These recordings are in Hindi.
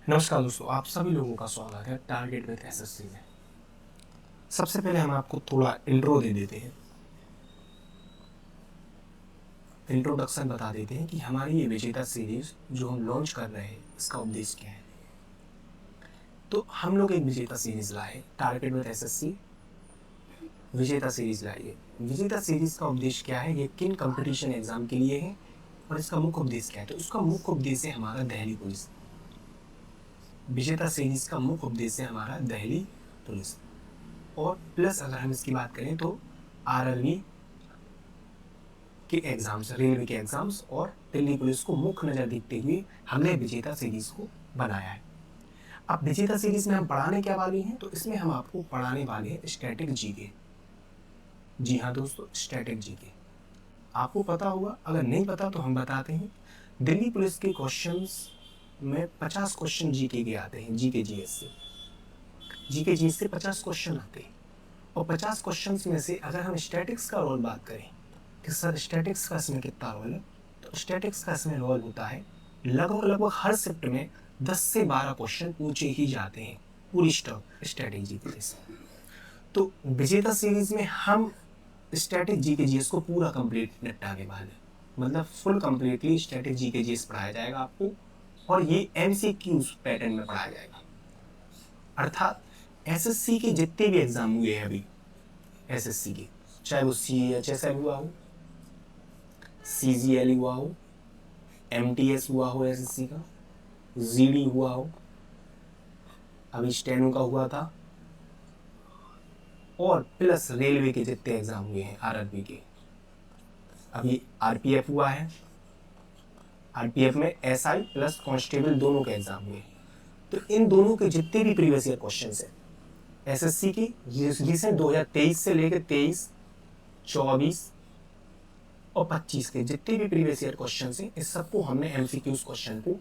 नमस्कार दोस्तों, आप सभी लोगों का स्वागत है टारगेट विद एसएससी में। सबसे पहले हम आपको थोड़ा इंट्रो दे देते हैं, इंट्रोडक्शन बता देते हैं कि हमारी ये विजेता सीरीज जो हम लॉन्च कर रहे हैं इसका उद्देश्य क्या है। तो हम लोग एक विजेता सीरीज लाए, टारगेट विद एसएससी विजेता सीरीज लाइए। विजेता सीरीज का उद्देश्य क्या है, ये किन कंपटीशन एग्जाम के लिए है और इसका मुख्य उद्देश्य क्या है। तो इसका मुख्य उद्देश्य है हमारा दिल्ली पुलिस। विजेता सीरीज का मुख्य उद्देश्य है हमारा दिल्ली पुलिस, और प्लस अगर हम इसकी बात करें तो आरआरबी के एग्जाम्स, रेलवे के एग्जाम्स और दिल्ली पुलिस को मुख्य नजर देखते हुए हमने विजेता सीरीज को बनाया है। अब विजेता सीरीज में हम पढ़ाने क्या वाले हैं, तो इसमें हम आपको पढ़ाने वाले हैं स्टैटिक जीके। जी हाँ दोस्तों, स्टैटिक जीके आपको पता होगा, अगर नहीं पता तो हम बताते हैं। दिल्ली पुलिस के क्वेश्चंस में 50 क्वेश्चन जीके के आते हैं, जीके जीएस से। जीके जीएस से 50 क्वेश्चन आते हैं, और 50 क्वेश्चन में से अगर हम स्टैटिक्स का रोल बात करें कि सर स्टैटिक्स का इसमें कितना रोल है, तो स्टैटिक्स का इसमें रोल होता है लगभग हर शिफ्ट में 10 से 12 क्वेश्चन पूछे ही जाते हैं पूरी स्टैटिक जीके से। तो विजेता सीरीज में हम स्टैटिक जीके जीएस को पूरा कंप्लीट निपटा के बाद, मतलब full completely static GK GS पढ़ाया जाएगा आपको, और ये एमसीक्यूज पैटर्न में पढ़ाया जाएगा। अर्थात एसएससी के जितने भी एग्जाम हुए हैं अभी एसएससी के, चाहे वो CHSL हुआ हो, CGL हुआ हो, MTS हुआ हो, एसएससी का जीडी हुआ हो, अभी स्टेनो का हुआ था, और प्लस रेलवे के जितने एग्जाम हुए हैं आरआरबी के, अभी आरपीएफ हुआ है, आरपीएफ में एसआई प्लस कांस्टेबल दोनों के एग्जाम हुए। तो इन दोनों के जितने भी प्रीवियस ईयर क्वेश्चंस हैं एसएससी की रिसेंट 2023 से लेकर 23, 24 और 25 के जितने भी प्रीवियस ईयर क्वेश्चंस हैं, इस सबको हमने एमसीक्यूज क्वेश्चन को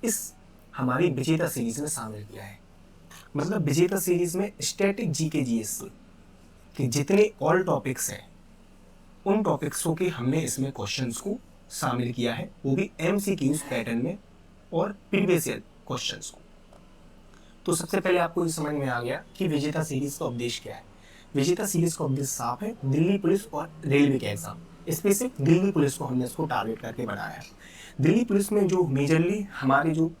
इस हमारी विजेता सीरीज में शामिल किया है। मतलब विजेता सीरीज में स्टैटिक जीके जीएस के जितने ऑल टॉपिक्स हैं उन टॉपिक्सों के हमने इसमें क्वेश्चंस को शामिल किया है, वो भी एमसीक्यूज पैटर्न में और प्रीवियस ईयर क्वेश्चंस को। तो सबसे पहले आपको ये समझ में आ गया कि विजेता सीरीज का उद्देश्य क्या है। विजेता सीरीज का उद्देश्य साफ है, दिल्ली पुलिस और रेलवे के एग्जाम, स्पेसिफिक दिल्ली पुलिस को हमने इसको टारगेट करके बनाया है। दिल्ली पुलिस में जो मेजरली हमारे जो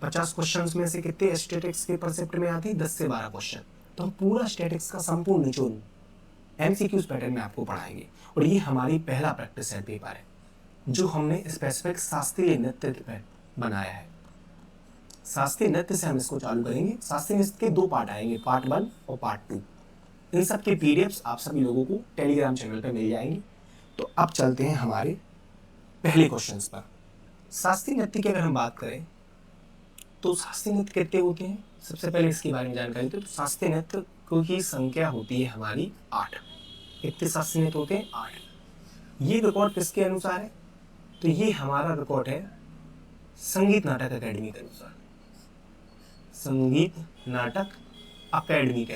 50 क्वेश्चंस में से कितने स्टैटिक्स के परसेप्ट में आती है, 10 से 12 क्वेश्चन। तो हम पूरा स्टैटिक्स का संपूर्ण निचोड़ एमसीक्यूज पैटर्न में आपको पढ़ाएंगे, और ये हमारी पहला प्रैक्टिस सेट पेपर है जो हमने स्पेसिफिक शास्त्रीय नृत्य पर बनाया है। शास्त्रीय नृत्य से हम इसको चालू करेंगे। शास्त्रीय नृत्य के 2 पार्ट आएंगे, पार्ट 1 और पार्ट 2। इन सब के पीडीएफ्स आप सभी लोगों को टेलीग्राम चैनल पर मिल जाएंगे। तो अब चलते हैं हमारे पहले क्वेश्चंस पर। शास्त्रीय नृत्य की अगर हम बात करें तो शास्त्रीय नृत्य कितने होते हैं, सबसे पहले इसके बारे में जानकारी। तो शास्त्रीय नृत्य की संख्या होती है हमारी 8। कितने शास्त्रीय नृत्य होते हैं? 8। ये रिकॉर्ड किसके अनुसार है? तो ये हमारा रिकॉर्ड है संगीत नाटक अकेडमी के अनुसार। संगीत नाटक अकेडमी के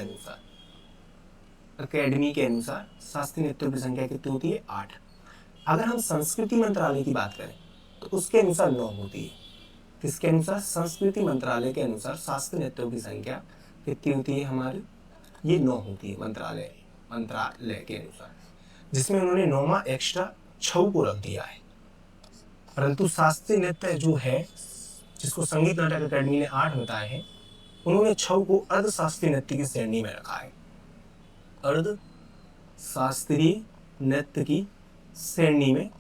अनुसार, शास्त्रीय नृत्यों की संख्या कितनी होती है? 8। अगर हम संस्कृति मंत्रालय की बात करें तो उसके अनुसार 9 होती है। किसके अनुसार? संस्कृति मंत्रालय के अनुसार शास्त्रीय नृत्यों की संख्या कितनी होती है हमारी? ये 9 होती है मंत्रालय के अनुसार, जिसमें उन्होंने 9वां एक्स्ट्रा छऊ को रख दिया है। परंतु शास्त्रीय नृत्य जो है जिसको संगीत नाटक अकेडमी ने 8 बताए हैं, उन्होंने छऊ को अर्ध शास्त्रीय नृत्य की श्रेणी में रखा है। अर्ध शास्त्रीय नृत्य की श्रेणी में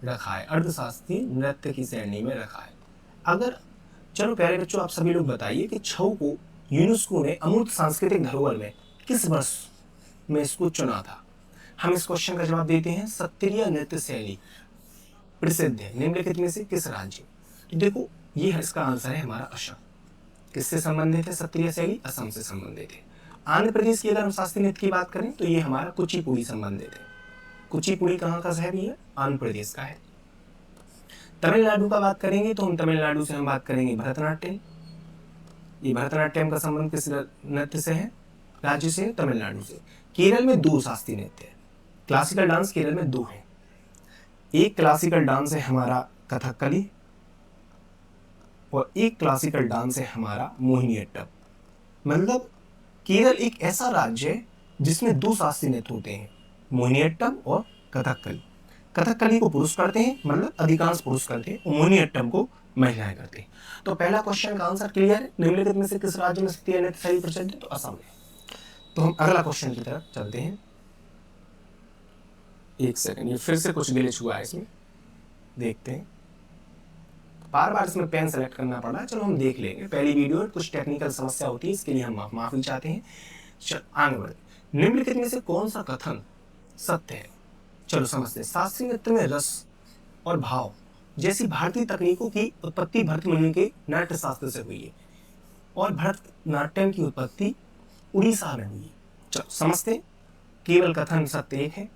रखा है, अर्ध शास्त्रीय नृत्य की श्रेणी में रखा है। अगर चलो प्यारे बच्चों, आप सभी लोग बताइए कि छऊ को यूनेस्को ने अमूर्त सांस्कृतिक धरोहर में किस वर्ष में इसको चुना था? हम इस क्वेश्चन का जवाब देते हैं, सत्रिय नृत्य शैली प्रसिद्ध है निम्नलिखित में से किस राज्य? तो देखो, ये इसका आंसर है हमारा असम। किससे संबंधित है सत्रिय शैली? असम से संबंधित है। आंध्र प्रदेश की अगर हम शास्त्रीय नृत्य की बात करें तो ये हमारा कुचिपुड़ी संबंधित है। कुचिपुड़ी कहाँ का शहर है? आंध्र प्रदेश का है। तमिलनाडु का बात करेंगे तो हम तमिलनाडु से हम बात करेंगे भरतनाट्यम। ये भरतनाट्यम का संबंध किस नृत्य से है? राज्य से, तमिलनाडु से। केरल में 2 शास्त्रीय नृत्य है, क्लासिकल डांस केरल में 2 है। एक क्लासिकल डांस है हमारा कथकली, और एक क्लासिकल डांस है हमारा मोहिनीअट्टम। मतलब केरल एक ऐसा राज्य है जिसमें दो शास्त्रीय नृत्य होते हैं, मोहिनीअट्टम और कथकली। कथकली को पुरुष करते हैं, मतलब अधिकांश पुरुष करते हैं, और मोहिनीअट्टम को महिलाएं करते हैं। तो पहला क्वेश्चन का आंसर क्लियर है, निम्नलिखित में से किस राज्य में शास्त्रीय नृत्य शैली प्रचलित है? तो असम में। तो हम अगला क्वेश्चन की तरफ चलते हैं। एक सेकंड, ये फिर से कुछ ग्लिच हुआ है इसमें, देखते हैं। बार बार इसमें पेन सेलेक्ट करना पड़ रहा है, चलो हम देख लेंगे। पहली वीडियो में कुछ टेक्निकल समस्या होती है, इसके लिए हम माफी चाहते हैं। चलो आगे बढ़ते। निम्नलिखित में से कौन सा कथन सत्य है? चलो समझते हैं। शास्त्रीय नृत्य में रस और भाव जैसी भारतीय तकनीकों की उत्पत्ति भरत मुनि के नाट्य शास्त्र से हुई है, और भरतनाट्यम की उत्पत्ति उड़ीसा में हुई है। चलो समझते हैं। केवल कथन सत्य एक है,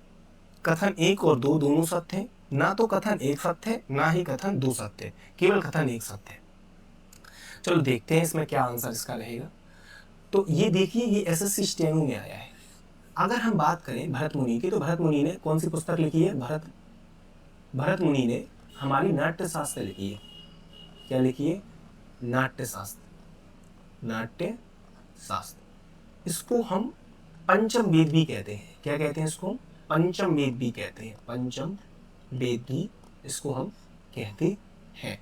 कथन एक और दो दोनों सत्य है, ना तो कथन एक सत्य है ना ही कथन दो सत्य है, केवल कथन एक सत्य है। चलो देखते हैं इसमें क्या आंसर इसका रहेगा। तो ये देखिए, ये एसएससी स्टेनो में आया है। अगर हम बात करें भरत मुनि की, तो भरत मुनि ने कौन सी पुस्तक लिखी है? भरत मुनि ने हमारी नाट्य शास्त्र लिखी है। क्या लिखी है? नाट्य शास्त्र। नाट्य शास्त्र, इसको हम पंचम वेद भी कहते हैं। क्या कहते हैं इसको? पंचम वेद भी कहते हैं। पंचम वेद भी इसको हम कहते हैं।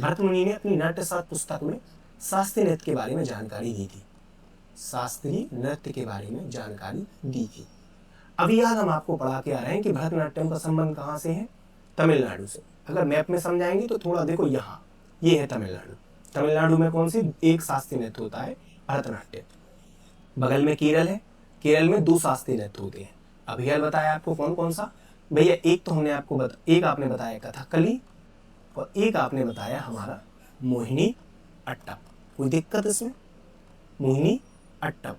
भरत मुनि ने अपनी नाट्य शास्त्र पुस्तक में शास्त्रीय नृत्य के बारे में जानकारी दी थी। शास्त्रीय नृत्य के बारे में जानकारी दी थी। अभी याद हम आपको पढ़ा के आ रहे हैं कि भरतनाट्यम का संबंध कहाँ से है? तमिलनाडु से। अगर मैप में समझाएंगे तो थोड़ा देखो, यहाँ ये है तमिलनाडु। तमिलनाडु में कौन सी एक शास्त्रीय नृत्य होता है? भरतनाट्यम। बगल में केरल है, केरल में दो शास्त्रीय नृत्य होते हैं। अभी याद बताया आपको कौन कौन सा? भैया एक तो हमने आपको एक आपने बताया कथकली, और एक आपने बताया हमारा मोहिनी अट्टम। कोई दिक्कत इसमें? मोहिनी अट्टम।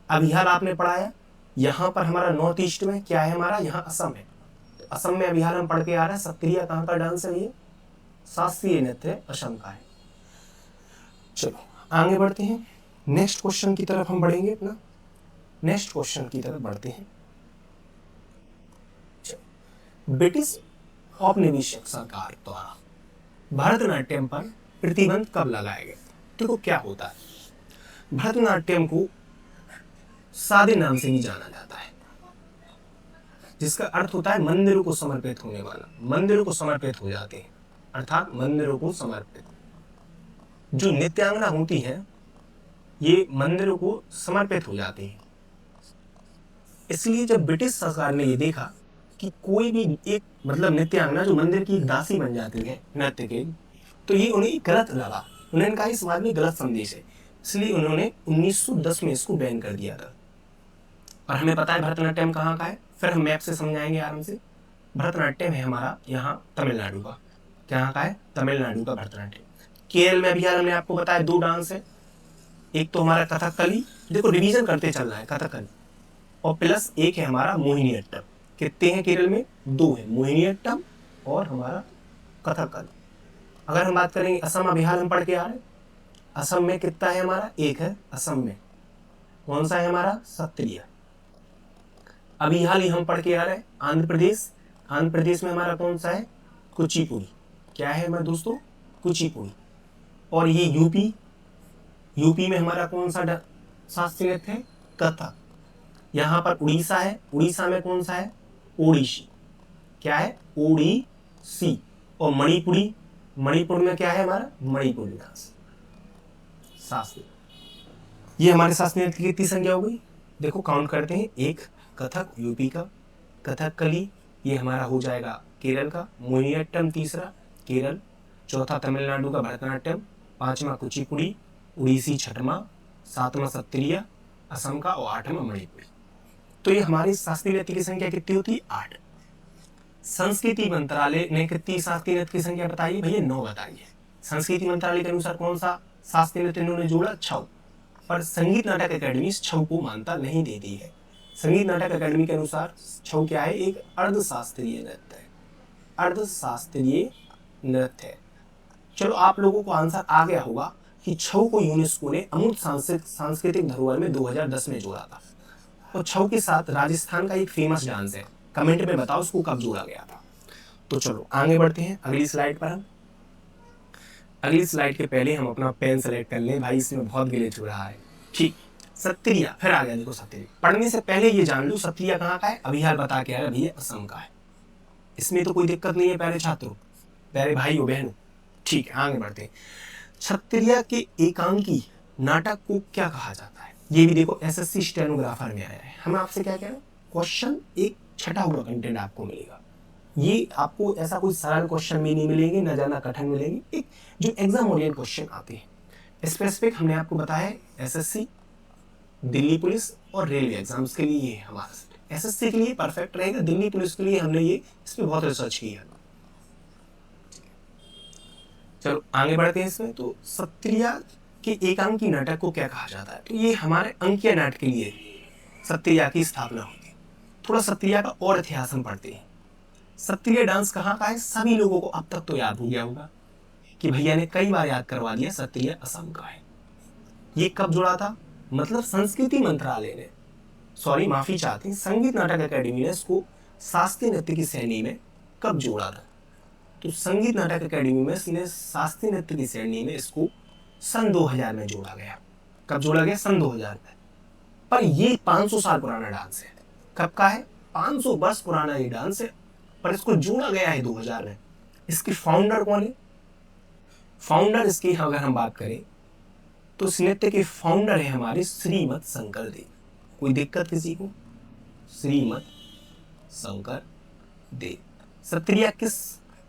अभी हाल आपने पढ़ाया, यहाँ पर हमारा नॉर्थ ईस्ट में क्या है हमारा? यहाँ असम है। तो असम में अभी हाल हम पढ़ के आ रहे हैं, सत्रिया कहाँ का डांस है? ये शास्त्रीय नृत्य असम का है। चलो आगे बढ़ते हैं, नेक्स्ट क्वेश्चन की तरफ हम बढ़ेंगे। अपना नेक्स्ट क्वेश्चन की तरफ बढ़ते हैं। ब्रिटिश औपनिवेशिक सरकार द्वारा भरतनाट्यम पर प्रतिबंध कब लगाया गया? देखो क्या होता है, भरतनाट्यम को सादे नाम से भी जाना जाता है, जिसका अर्थ होता है मंदिरों को समर्पित होने वाला। मंदिरों को समर्पित हो जाते हैं, अर्थात मंदिरों को समर्पित। जो नित्यांगना होती है ये मंदिरों को समर्पित हो जाती है। इसलिए जब ब्रिटिश सरकार ने ये देखा कि कोई भी एक मतलब नित्यांगना जो मंदिर की दासी बन जाती है नृत्य के, तो ये उन्हें गलत लगा। उन्होंने कहा इस बात में गलत संदेश है, इसलिए उन्होंने 1910 में इसको बैन कर दिया था। और हमें पता है भरतनाट्यम कहाँ का है, फिर हम मैप से समझाएंगे आराम से। भरतनाट्यम है हमारा यहाँ तमिलनाडु का। कहाँ का है? तमिलनाडु का भरतनाट्यम। केरल में भी यार हमने आपको बताया दो डांस है, एक तो हमारा कथकली, देखो रिवीजन करते चल रहा है, कथकली, और प्लस एक है हमारा मोहिनीअट्टम। कितने हैं केरल में? दो है, मोहिनीअट्टम और हमारा कथकली। अगर हम बात करेंगे असम, अभी हाल हम पढ़ के आ रहे हैं, असम में कितना है हमारा? एक है असम में। कौन सा है हमारा? सत्रिया। अभी हाल ही हम पढ़ के आ रहे हैं आंध्र प्रदेश। आंध्र प्रदेश में हमारा कौन सा है? कुचिपुड़ी। क्या है हमारे दोस्तों? कुचिपुड़ी। और ये यूपी, यूपी में हमारा कौन सा शास्त्रीय नृत्य है? कथक। यहाँ पर उड़ीसा है, उड़ीसा में कौन सा है? ओडिसी। क्या है? ओडिसी। और मणिपुरी, मणिपुर में क्या है हमारा? मणिपुरी डांस शास्त्रीय। ये हमारे शास्त्रीय नृत्य की कितनी संख्या हो गई? देखो काउंट करते हैं। एक कथक यूपी का, कथकली ये हमारा हो जाएगा केरल का, मोहिनीअट्टम तीसरा केरल, चौथा तमिलनाडु का भरतनाट्यम, पांचवा कुचिपुड़ी, उड़ीसी छठवां, सातवां सत्रिया असम का, और आठवां मणिपुरी। तो ये हमारी शास्त्रीय नृत्य की संख्या कितनी होती है? 8। संस्कृति मंत्रालय ने कितनी शास्त्रीय नृत्य की संख्या बताई है? भैया 9 बताई है। संस्कृति मंत्रालय के अनुसार कौन सा शास्त्रीय नृत्य इन्होंने जोड़ा? छऊ। पर संगीत नाटक अकेडमी इस छऊ को मान्यता नहीं देती है। संगीत नाटक अकेडमी के अनुसार छऊ क्या है? एक अर्धशास्त्रीय नृत्य है। अर्धशास्त्रीय नृत्य है। चलो आप लोगों को आंसर आ गया होगा कि छऊ को यूनेस्को ने अमूर्त सांस्कृतिक धरोहर में 2010 में जोड़ा था। और छऊ के साथ राजस्थान का एक फेमस डांस है, कमेंट में बताओ उसको कब जोड़ा गया था। तो चलो आगे बढ़ते हैं अगली स्लाइड पर हम। अगली स्लाइड के पहले हम अपना पेन सेलेक्ट कर लें, भाई इसमें बहुत ग्लिच हो रहा है। ठीक, सत्रिया, फिर आ गया देखो सत्रिया। पढ़ने से पहले ये जान लो सत्रिया कहाँ का है, अभी हाल बता के आया भैया असम का है। इसमें तो कोई दिक्कत नहीं है प्यारे छात्रों, प्यारे भाइयों बहनों। ठीक है, आगे बढ़ते हैं। क्षत्रिय के एकांकी नाटक को क्या कहा जाता है, ये भी देखो एसएससी स्टेनोग्राफर में आया है। हम आपसे क्या कह रहे हैं, क्वेश्चन एक छटा हुआ कंटेंट आपको मिलेगा। ये आपको ऐसा कोई सरल क्वेश्चन भी नहीं मिलेंगे, न ज्यादा कठिन मिलेंगे, एक जो एग्जाम ओरिएंटेड क्वेश्चन आते हैं। स्पेसिफिक हमने आपको बताया है एसएससी, दिल्ली पुलिस और रेलवे एग्जाम्स के लिए ये हमारा एसएससी के लिए परफेक्ट रहेगा। दिल्ली पुलिस के लिए हमने ये इस पर बहुत रिसर्च की है। चलो आगे बढ़ते हैं इसमें। तो सत्रिय के एकांकी नाटक को क्या कहा जाता है, तो ये हमारे अंकीय नाटक के लिए सत्रिय की स्थापना होती है। थोड़ा सत्रिय का और इतिहास हम पढ़ते हैं। सत्रिय डांस कहाँ का है, सभी लोगों को अब तक तो याद हो गया होगा कि भैया ने कई बार याद करवा दिया, सत्रिय असम का है। ये कब जुड़ा था, मतलब संस्कृति मंत्रालय ने, सॉरी माफी चाहती, संगीत नाटक अकेडमी ने इसको शास्त्रीय नृत्य की श्रेणी में कब जोड़ा था, तो संगीत नाटक अकेडमी में इसने शास्त्रीय नृत्य की श्रेणी में इसको सन 2000 में जोड़ा गया। कब जोड़ा गया, सन 2000 में। पर ये 500 साल पुराना डांस है। कब का है, 500 वर्ष पुराना ये डांस है, पर इसको जोड़ा गया है 2000 में। इसके फाउंडर कौन है, फाउंडर इसकी अगर हम बात करें तो इस नृत्य के फाउंडर है हमारे श्रीमद शंकर देव। कोई दिक्कत किसी को, श्रीमद शंकर देव। सत्रिया किस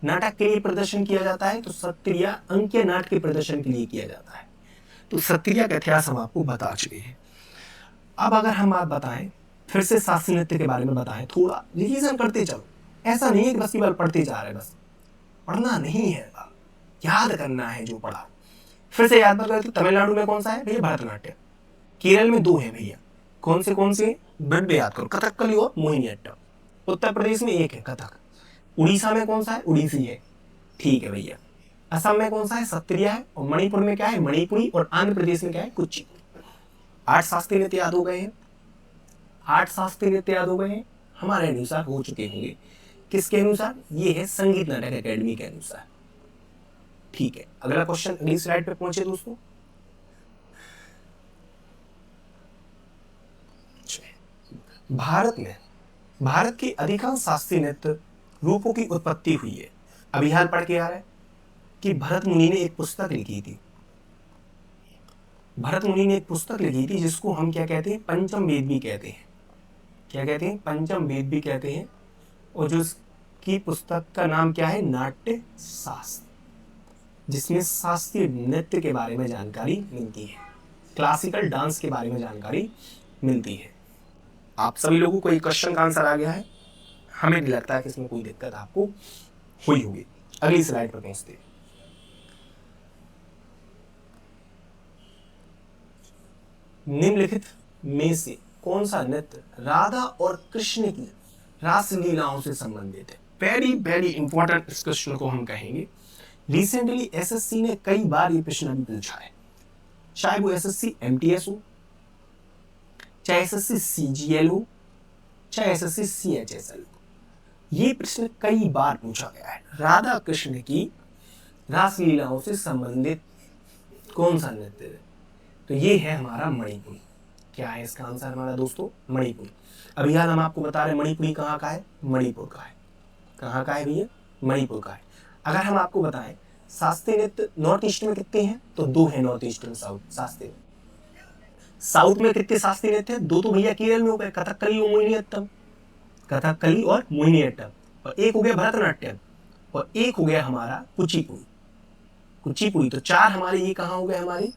नाटक के लिए प्रदर्शन किया जाता है, तो सत्रिया अंकीय नाटक के प्रदर्शन के लिए किया जाता है। तो सत्रिया का इतिहास हम आपको बता चुके हैं। अब अगर हम बात बताएं, फिर से शास्त्रीय नृत्य के बारे में बताएं, थोड़ा रिवीजन करते चलो। ऐसा नहीं है कि बस केवल पढ़ते जा रहे, बस पढ़ना नहीं है, याद करना है जो पढ़ा। फिर से याद करते, तमिलनाडु में कौन सा है भैया, भरतनाट्यम। केरल में 2 है भैया, कौन से बड़े याद करो, कथकली और मोहिनीअट्टम। उत्तर प्रदेश में 1 है कथक। उड़ीसा में कौन सा है, उड़ीसी है, ठीक है भैया। असम में कौन सा है, सत्रिय है। और मणिपुर में क्या है, मणिपुरी। और आंध्र प्रदेश में क्या है, कुचिपुड़ी। 8 शास्त्रीय नृत्य याद हो गए हैं, 8 शास्त्रीय नृत्य याद हो गए हैं, हमारे अनुसार हो चुके होंगे। किसके अनुसार, ये है संगीत नाटक अकेडमी के अनुसार। ठीक है, अगला क्वेश्चन, अगली स्लाइड पे पहुंचे दोस्तों। भारत के अधिकांश शास्त्रीय नृत्य रूपों की उत्पत्ति हुई है। अभी हाल पढ़ के आ रहा है कि भरत मुनि ने एक पुस्तक लिखी थी। भरत मुनि ने एक पुस्तक लिखी थी जिसको हम क्या कहते हैं, पंचम वेद भी कहते हैं। क्या कहते हैं, पंचम वेद भी कहते हैं। और जो इसकी पुस्तक का नाम क्या है, नाट्य शास्त्र, जिसमें शास्त्रीय नृत्य के बारे में जानकारी मिलती है, क्लासिकल डांस के बारे में जानकारी मिलती है। आप सभी लोगों को एक क्वेश्चन का आंसर आ गया है, हमें नहीं लगता है कि इसमें कोई दिक्कत आपको हुई होगी। अगली स्लाइड पर पहुंचते हैं। निम्नलिखित में से कौन सा नृत्य राधा और कृष्ण की रासलीलाओं से संबंधित है। वेरी वेरी इंपॉर्टेंट इस क्वेश्चन को हम कहेंगे। रिसेंटली एसएससी ने कई बार ये प्रश्न भी पूछा है, चाहे वो एसएससी एमटीएस हो, चाहे एसएससी सीजीएल हो, चाहे एसएससी सीएचएसएल हो। ये प्रश्न कई बार पूछा गया है, राधा कृष्ण की रासलीलाओं से संबंधित कौन सा नृत्य है, तो ये है हमारा मणिपुरी। क्या है इसका आंसर हमारा दोस्तों, मणिपुरी। अभी यार हम आपको बता रहे मणिपुरी कहाँ का है, मणिपुर का है। कहाँ का है भैया, मणिपुर का है। अगर हम आपको बताएं शास्त्रीय नृत्य नॉर्थ ईस्ट में कितने हैं, तो 2 है नॉर्थ ईस्ट में, शास्त्रीय। साउथ में कितने शास्त्रीय नृत्य हैं, 2 तो भैया केरल में हो गए, कथकली और मोहिनीअट्टम, कथकली और मोहिनीअट्टम। और एक हो गया भरतनाट्यम, और एक हो गया हमारा कुचिपुड़ी। कुचिपुड़ी तो 4 हमारे, ये कहाँ हो गए हमारे,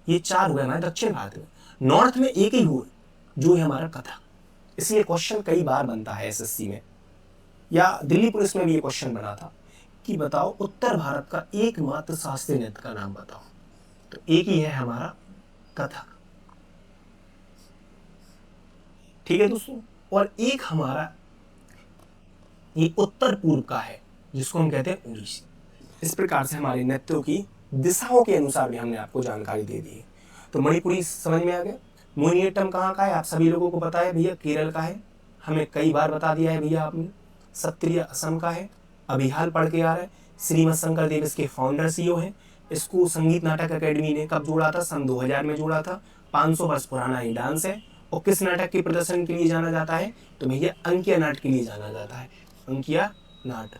ये 4 हो गए हमारे दक्षिण भारत में। नॉर्थ में एक ही हुआ जो है हमारा कथक। इसलिए क्वेश्चन कई बार बनता है एसएससी में, या दिल्ली पुलिस में भी ये क्वेश्चन बना था कि बताओ उत्तर भारत का एकमात्र शास्त्रीय नृत्य का नाम बताओ, तो एक ही है हमारा कथक। ठीक है दोस्तों। और एक हमारा ये उत्तर पूर्व का है जिसको हम कहते हैं ओडिसी। इस प्रकार से हमारे नृत्यों की दिशाओं के अनुसार भी हमने आपको जानकारी दे दी है। तो मणिपुरी समझ में आ गया। मोहिनीअट्टम कहाँ का है, आप सभी लोगों को पता है भैया, केरल का है, हमें कई बार बता दिया है भैया आपने। सत्रिय असम का है, अभी हाल पढ़ के आ रहा है। श्रीमद शंकर देव इसके फाउंडर सीईओ हैं। इसको संगीत नाटक अकेडमी ने कब जोड़ा था? सन 2000 में जोड़ा था। 500 वर्ष पुराना ये डांस है। और किस नाटक के प्रदर्शन के लिए जाना जाता है? तो भैया अंकिया नाट के लिए जाना जाता है, अंकिया नाट।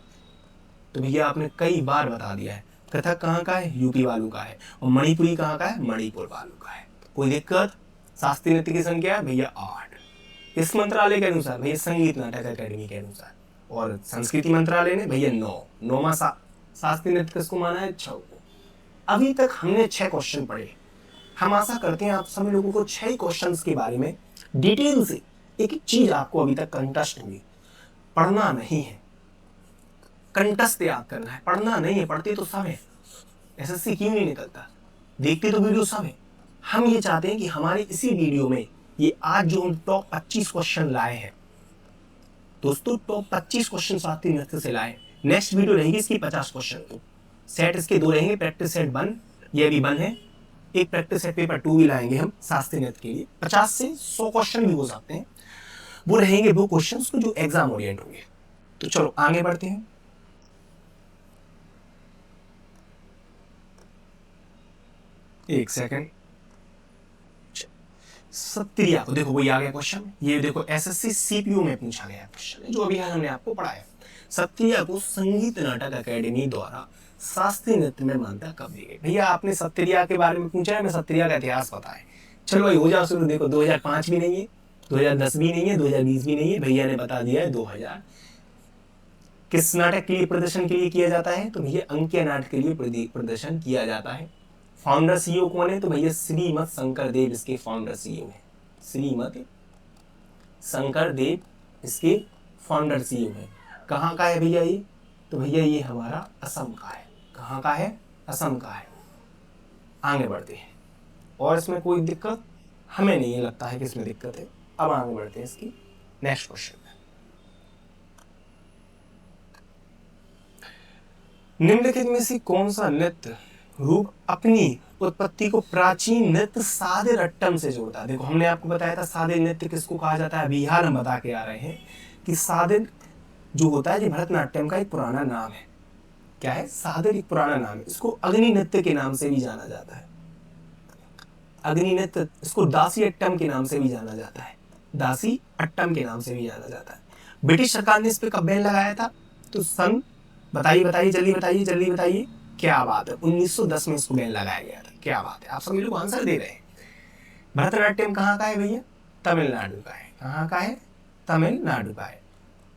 तो भैया आपने कई बार बता दिया है। कथक कहाँ का है? यूपी वालों का है। और मणिपुरी कहाँ का है? मणिपुर वालों का है। कोई दिक्कत? शास्त्रीय नृत्य की संख्या भैया 8, इस मंत्रालय के अनुसार भैया संगीत नाटक अकेडमी के अनुसार। और संस्कृति मंत्रालय ने भैया 9वां शास्त्रीय नृत्य किसको माना है? 6 को। अभी तक हमने 6 क्वेश्चन पढ़े। हम आशा करते हैं आप सभी लोगों को 6 क्वेश्चंस के बारे में डिटेल से एक एक चीज आपको अभी तक कंठस्थ हुई। पढ़ना नहीं है, कंठस्थ याद करना है, पढ़ना नहीं है। पढ़ते तो सब है, एसएससी क्यों नहीं निकलता? देखते तो वीडियो सब है। हम ये चाहते हैं कि हमारे इसी वीडियो में ये आज जो हम टॉप 25 क्वेश्चन लाए हैं दोस्तों, टॉप 25 क्वेश्चन शास्त्रीय नृत्य से लाए। नेक्स्ट वीडियो रहेगी इसकी 50 क्वेश्चन की। सेट इसके 2 रहेंगे, प्रैक्टिस सेट 1, ये भी 1 है। एक प्रैक्टिस सेट पेपर 2 भी लाएंगे हम शास्त्रीय नृत्य के लिए। 50 से 100 क्वेश्चन भी हो सकते हैं। वो रहेंगे वो क्वेश्चंस जो एग्जाम ओरिएंट होंगे। तो चलो आगे बढ़ते हैं। एक सेकंड। सत्रिया को देखो, वही आ गया क्वेश्चन। ये देखो एसएससी सीपीयू में पूछा गया क्वेश्चन जो अभी हमने आपको पढ़ाया। सत्रिया को संगीत नाटक अकेडमी द्वारा शास्त्रीय नृत्य में मान्यता कब दी गई? भैया आपने सत्रिया के बारे में पूछा है, मैं सत्रिया का इतिहास बताए। चलो भाई हो जाओ शुरू। देखो 2005 भी नहीं है, 2010 भी नहीं है, 2020 भी नहीं है, भैया ने बता दिया है 2000। किस नाटक के लिए प्रदर्शन के लिए किया जाता है? तो भैया अंकिया नाटक के लिए प्रदर्शन किया जाता है। फाउंडर सीईओ कौन है? तो भैया श्रीमत शंकर देव इसके फाउंडर सीईओ है। श्रीमत शंकर देव इसके फाउंडर सीईओ है। कहाँ का है भैया ये? तो भैया ये हमारा असम का है। कहाँ का है? असम का है। आगे बढ़ते हैं। और इसमें कोई दिक्कत हमें नहीं लगता है कि इसमें दिक्कत है। अब आगे बढ़ते हैं इसकी नेक्स्ट क्वेश्चन में। निम्नलिखित में से कौन सा नृत्य रूप अपनी उत्पत्ति को प्राचीन नृत्य सादे रट्टम से जोड़ता है? देखो हमने आपको बताया था सादे नृत्य किसको कहा जाता है। बिहार हम बता के आ रहे हैं कि सादे जो होता है ये भरतनाट्यम का एक पुराना नाम है। क्या है? सादे एक पुराना नाम है। इसको अग्नि नृत्य के नाम से भी जाना जाता है। अग्नि नृत्य, इसको दासी अट्टम के नाम से भी जाना जाता है। दासी अट्टम के नाम से भी जाना जाता है। ब्रिटिश सरकार ने इस पे कब बैन लगाया था? तो सन बताइए जल्दी बताइए। क्या बात है, 1910 में इसको बैन लगाया गया था। क्या बात है, आप सभी लोग आंसर दे रहे हैं। भरतनाट्यम कहाँ का है भैया? तमिलनाडु का है। कहाँ का है? तमिलनाडु का है।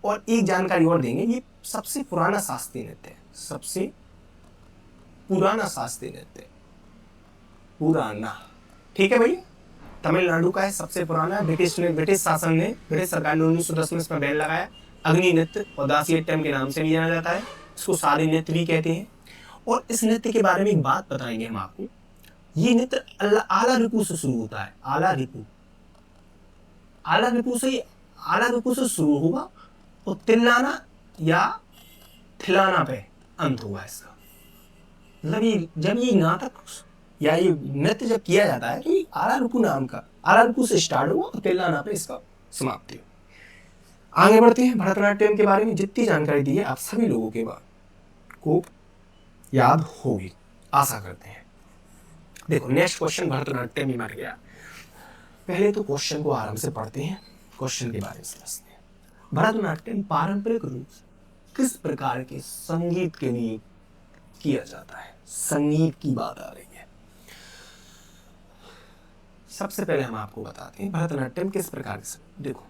और एक जानकारी और देंगे, ये सबसे पुराना शास्त्रीय नृत्य है। सबसे पुराना शास्त्रीय नृत्य, पुराना, ठीक है भैया। तमिलनाडु का है, सबसे पुराना। ब्रिटिश शासन ने, ब्रिटिश सरकार ने 1910 में इसमें बैन लगाया। अग्नि नृत्य और दासियट्टम के नाम से भी जाना जाता है। इसको सादे नृत्य भी कहते हैं। और इस नृत्य के बारे में एक बात बताएंगे हम आपको। ये नृत्य आला रिपु से शुरू होता है। आला रिपु से शुरू होगा और तिल्लाना या थिलाना पे अंत हुआ इसका। मतलब ये जब ये नाटक या ये नृत्य जब किया जाता है तो ये आला रिपु से स्टार्ट हुआ और तिल्लाना पे इसका समाप्ति हुई। आगे बढ़ते हैं। भरतनाट्यम के बारे में जितनी जानकारी दी है आप सभी लोगों के को याद होगी, आशा करते हैं। देखो नेक्स्ट क्वेश्चन भरतनाट्यम ही मर गया। पहले तो क्वेश्चन को आराम से पढ़ते हैं, क्वेश्चन के बारे में समझते हैं। भरतनाट्यम पारंपरिक रूप से किस प्रकार के संगीत के लिए किया जाता है? संगीत की बात आ रही है। सबसे पहले हम आपको बताते हैं भरतनाट्यम किस प्रकार के। देखो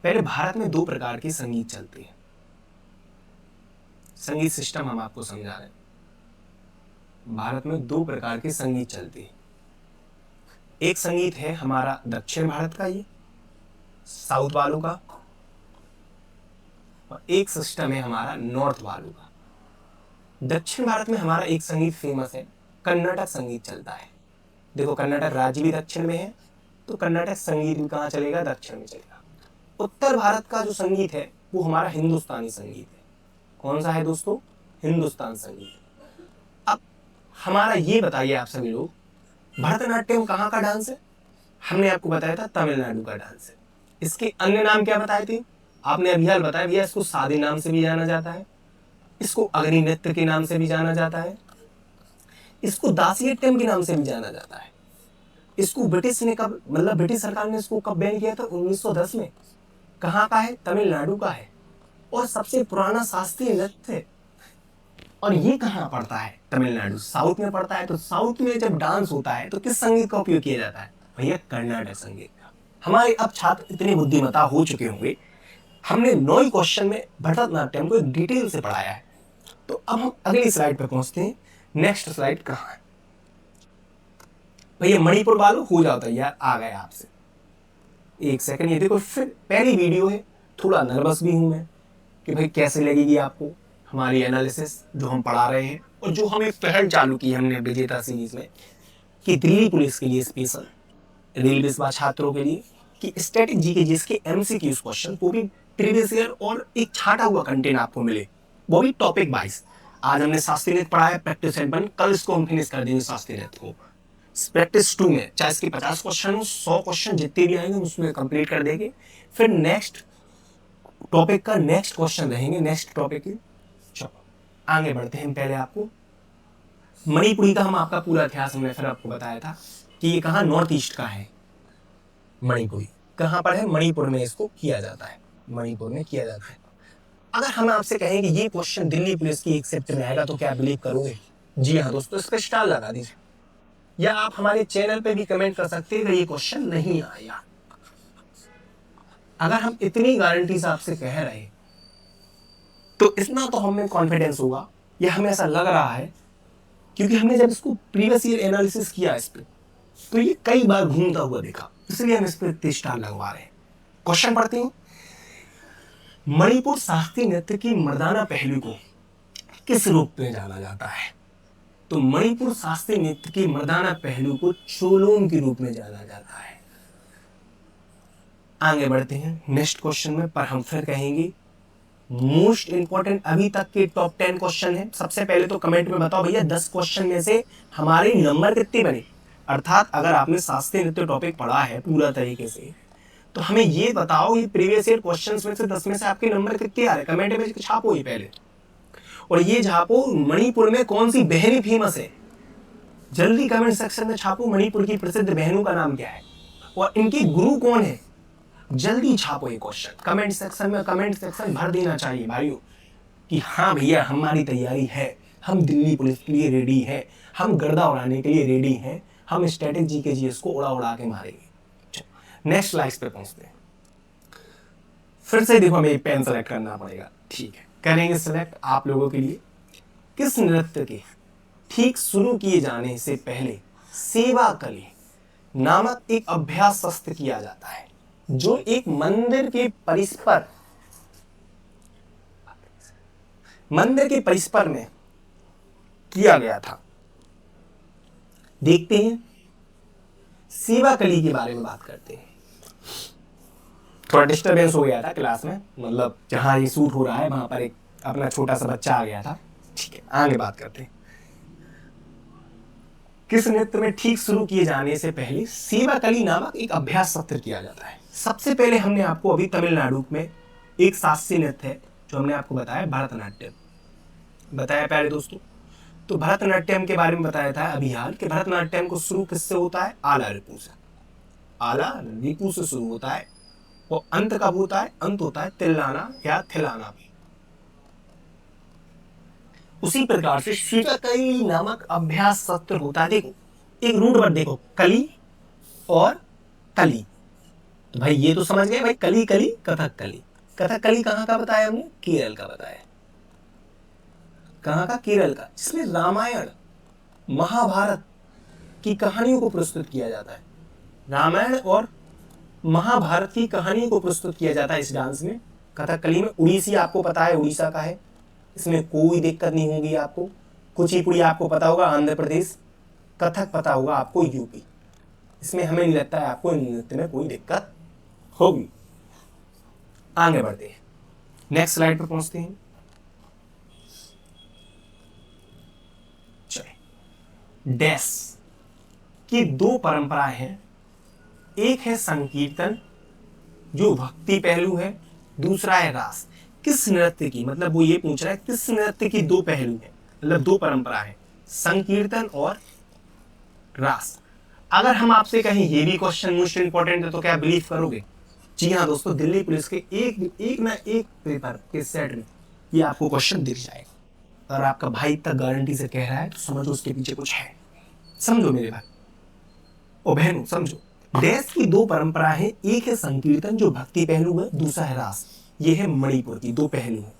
पहले भारत में 2 प्रकार की संगीत चलती है। संगीत सिस्टम हम आपको समझा रहे हैं। भारत में 2 प्रकार की संगीत चलती है। एक संगीत है हमारा दक्षिण भारत का, ये साउथ वालों का, और एक सिस्टम है हमारा नॉर्थ वालों का। दक्षिण भारत में हमारा एक संगीत फेमस है, कर्नाटक संगीत चलता है। देखो कर्नाटक राज्य भी दक्षिण में है, तो कर्नाटक संगीत भी कहाँ चलेगा? दक्षिण में चलेगा। उत्तर भारत का जो संगीत है वो हमारा हिंदुस्तानी संगीत है। कौन सा है दोस्तों? हिंदुस्तान संगीत। अब हमारा ये बताइए आप सभी लोग, भरतनाट्यम कहाँ का डांस है? हमने आपको बताया था तमिलनाडु का डांस है। इसके अन्य नाम क्या बताए थे? आपने अभी हाल बताया भैया, इसको सादे नाम से भी जाना जाता है, इसको अग्नि नृत्य के नाम से भी जाना जाता है, इसको दासियत्यम के नाम से भी जाना जाता है। इसको ब्रिटिश ने कब, मतलब ब्रिटिश सरकार ने इसको कब बैन किया था? 1910 में। कहाँ का है? तमिलनाडु का है। और सबसे पुराना शास्त्रीय नृत्य है। और ये कहाँ पड़ता है? तमिलनाडु, साउथ में पड़ता है। तो साउथ में जब डांस होता है तो किस संगीत का उपयोग किया जाता है? भैया कर्नाटक संगीत का। हमारे अब छात्र इतने बुद्धिमता हो चुके होंगे, हमने 9 क्वेश्चन में भरतनाट्यम को डिटेल से पढ़ाया है। तो अब हम अगली स्लाइड पे पहुंचते हैं। नेक्स्ट स्लाइड कहाँ है भैया? मणिपुर वालों हो जाता है यार, आ गए आपसे। एक सेकंड, ये देखो, फिर पहली वीडियो है, थोड़ा नर्वस भी हूं मैं कि भाई कैसे लगेगी आपको हमारी एनालिसिस जो हम पढ़ा रहे हैं, और जो हमें पहल चालू की हमने विजेता सीरीज में कि दिल्ली पुलिस के लिए स्पेशल, रेलवे छात्रों के लिए कि स्टैटिक जीके जिसके एमसीक्यूज क्वेश्चन वो भी प्रीवियस ईयर और एक छाटा हुआ कंटेंट आपको मिले, वो भी टॉपिक वाइज। आज हमने शास्त्रीय नृत्य पढ़ा है, प्रैक्टिस एंड वन, कल इसको हम फिनिश कर देंगे शास्त्रीय नृत्य को। प्रैक्टिस 2 में चाहे इसके 50 क्वेश्चन हो, 100 क्वेश्चन जितने भी आएंगे उसमें कंप्लीट कर देंगे। फिर नेक्स्ट टॉपिक का नेक्स्ट क्वेश्चन रहेंगे, नेक्स्ट टॉपिक के। चलो आगे बढ़ते हैं। पहले आपको मणिपुरी का हम आपका पूरा इतिहास हमने फिर आपको बताया था कि ये कहाँ नॉर्थ ईस्ट का है। मणिपुरी कहाँ पर है? मणिपुर में इसको किया जाता है, मणिपुर में किया जाता है। अगर हम आपसे कहें कि ये क्वेश्चन दिल्ली पुलिस की एक शिफ्ट में आएगा तो क्या बिलीव करोगे? जी हाँ दोस्तों, इस पर स्टार लगा दीजिए, या आप हमारे चैनल पे भी कमेंट कर सकते हैं कि ये क्वेश्चन नहीं आया। अगर हम इतनी गारंटी से आपसे कह रहे हैं तो इतना तो हमें कॉन्फिडेंस होगा, या हमें ऐसा लग रहा है क्योंकि हमने जब इसको प्रीवियस ईयर एनालिसिस किया इस पे, तो ये कई बार घूमता हुआ देखा, इसलिए हम इस पर इतने स्टार लगवा रहे हैं। क्वेश्चन पढ़ते हैं। मणिपुर शास्त्रीय नृत्य की मर्दाना पहलू को किस रूप में जाना जाता है? तो मणिपुर शास्त्रीय नृत्य की मर्दाना पहलू को चोलोम के रूप में जाना जाता है। आगे बढ़ते हैं नेक्स्ट क्वेश्चन में, पर हम फिर कहेंगे मोस्ट इंपॉर्टेंट अभी तक के टॉप 10 क्वेश्चन है। सबसे पहले तो कमेंट में बताओ भैया 10 क्वेश्चन में से हमारे नंबर कितने बने? अर्थात अगर आपने शास्त्रीय नृत्य टॉपिक पढ़ा है पूरा तरीके से तो हमें ये बताओ ये प्रीवियस ईयर क्वेश्चंस में से 10 में से आपके नंबर कितने आ रहे? कमेंट में छापो ये पहले, और ये छापो मणिपुर में कौन सी बहनें फेमस है। जल्दी कमेंट सेक्शन में छापो मणिपुर की प्रसिद्ध बहनों का नाम क्या है और इनके गुरु कौन है। जल्दी छापो ये क्वेश्चन कमेंट सेक्शन में। कमेंट सेक्शन भर देना चाहिए भाइयों कि हाँ भैया हमारी तैयारी है, हम दिल्ली पुलिस के लिए रेडी हैं, हम गर्दा उड़ाने के लिए रेडी हैं, हम स्टैटिक जीके जीएस को उड़ा उड़ा के मारेंगे। नेक्स्ट स्लाइड पे पहुंचते हैं। फिर से देखो हमें पेन सेलेक्ट करना पड़ेगा, ठीक है करेंगे सेलेक्ट आप लोगों के लिए। किस नृत्य के ठीक शुरू किए जाने से पहले सेवा कली नामक एक अभ्यास शस्त्र किया जाता है जो एक मंदिर के परिसर में किया गया था? देखते हैं, सेवा कली के बारे में बात करते हैं। थोड़ा डिस्टरबेंस हो गया था क्लास में, मतलब जहां ये शूट हो रहा है वहां पर एक अपना छोटा सा बच्चा आ गया था। ठीक है आगे बात करते हैं। किस नृत्य में ठीक शुरू किए जाने से पहले सेवा कली नामक एक अभ्यास सत्र किया जाता है? सबसे पहले हमने आपको अभी तमिलनाडु में एक शास्त्रीय नृत्य है जो हमने आपको बताया भरतनाट्यम बताया पहले दोस्तों। तो भरतनाट्यम के बारे में बताया था अभी हाल कि भरतनाट्यम को शुरू किससे होता है? आला रिपू से। आला रिपू से शुरू होता है और अंत कब होता है? अंत होता है तिल्लाना या थिलाना में। उसी प्रकार से सेवा कली नामक अभ्यास सत्र होता है। देखो एक रूट वर्ड देखो, कली और कली। तो भाई ये तो समझ गए भाई, कली कली कथक कली। कथक कली कहाँ का बताया हमने? केरल का बताया। कहाँ का? केरल का, जिसमें रामायण महाभारत की कहानियों को प्रस्तुत किया जाता है। रामायण और महाभारत की कहानियों को प्रस्तुत किया जाता है इस डांस में, कथकली में। उड़ीसी आपको पता है उड़ीसा का है, इसमें कोई दिक्कत नहीं होगी आपको। कुचिपुड़ी आपको पता होगा आंध्र प्रदेश, कथक पता होगा आपको यूपी। इसमें हमें नहीं लगता है आपको नृत्य में कोई दिक्कत होगी। आगे बढ़ते हैं, नेक्स्ट स्लाइड पर पहुंचते हैं। चलिए, डैश की 2 परंपराएं हैं। एक है संकीर्तन जो भक्ति पहलू है, दूसरा है रास। किस नृत्य की, मतलब वो ये पूछ रहा है किस नृत्य की 2 पहलू है, मतलब 2 परंपरा है। संकीर्तन और रास। अगर हम आपसे कहें ये भी क्वेश्चन मोस्ट इंपॉर्टेंट है तो क्या बिलीव करोगे? जी हाँ दोस्तों, दिल्ली पुलिस के एक ना एक पेपर के सेट में ये आपको क्वेश्चन दिख जाएगा। और आपका भाई इतना गारंटी से कह रहा है तो समझो उसके पीछे कुछ है। समझो मेरे भाई ओ बहनों, समझो। देश की दो परंपरा है, एक है संकीर्तन जो भक्ति पहलू है, दूसरा है रास, ये है मणिपुर की, दो पहलू है।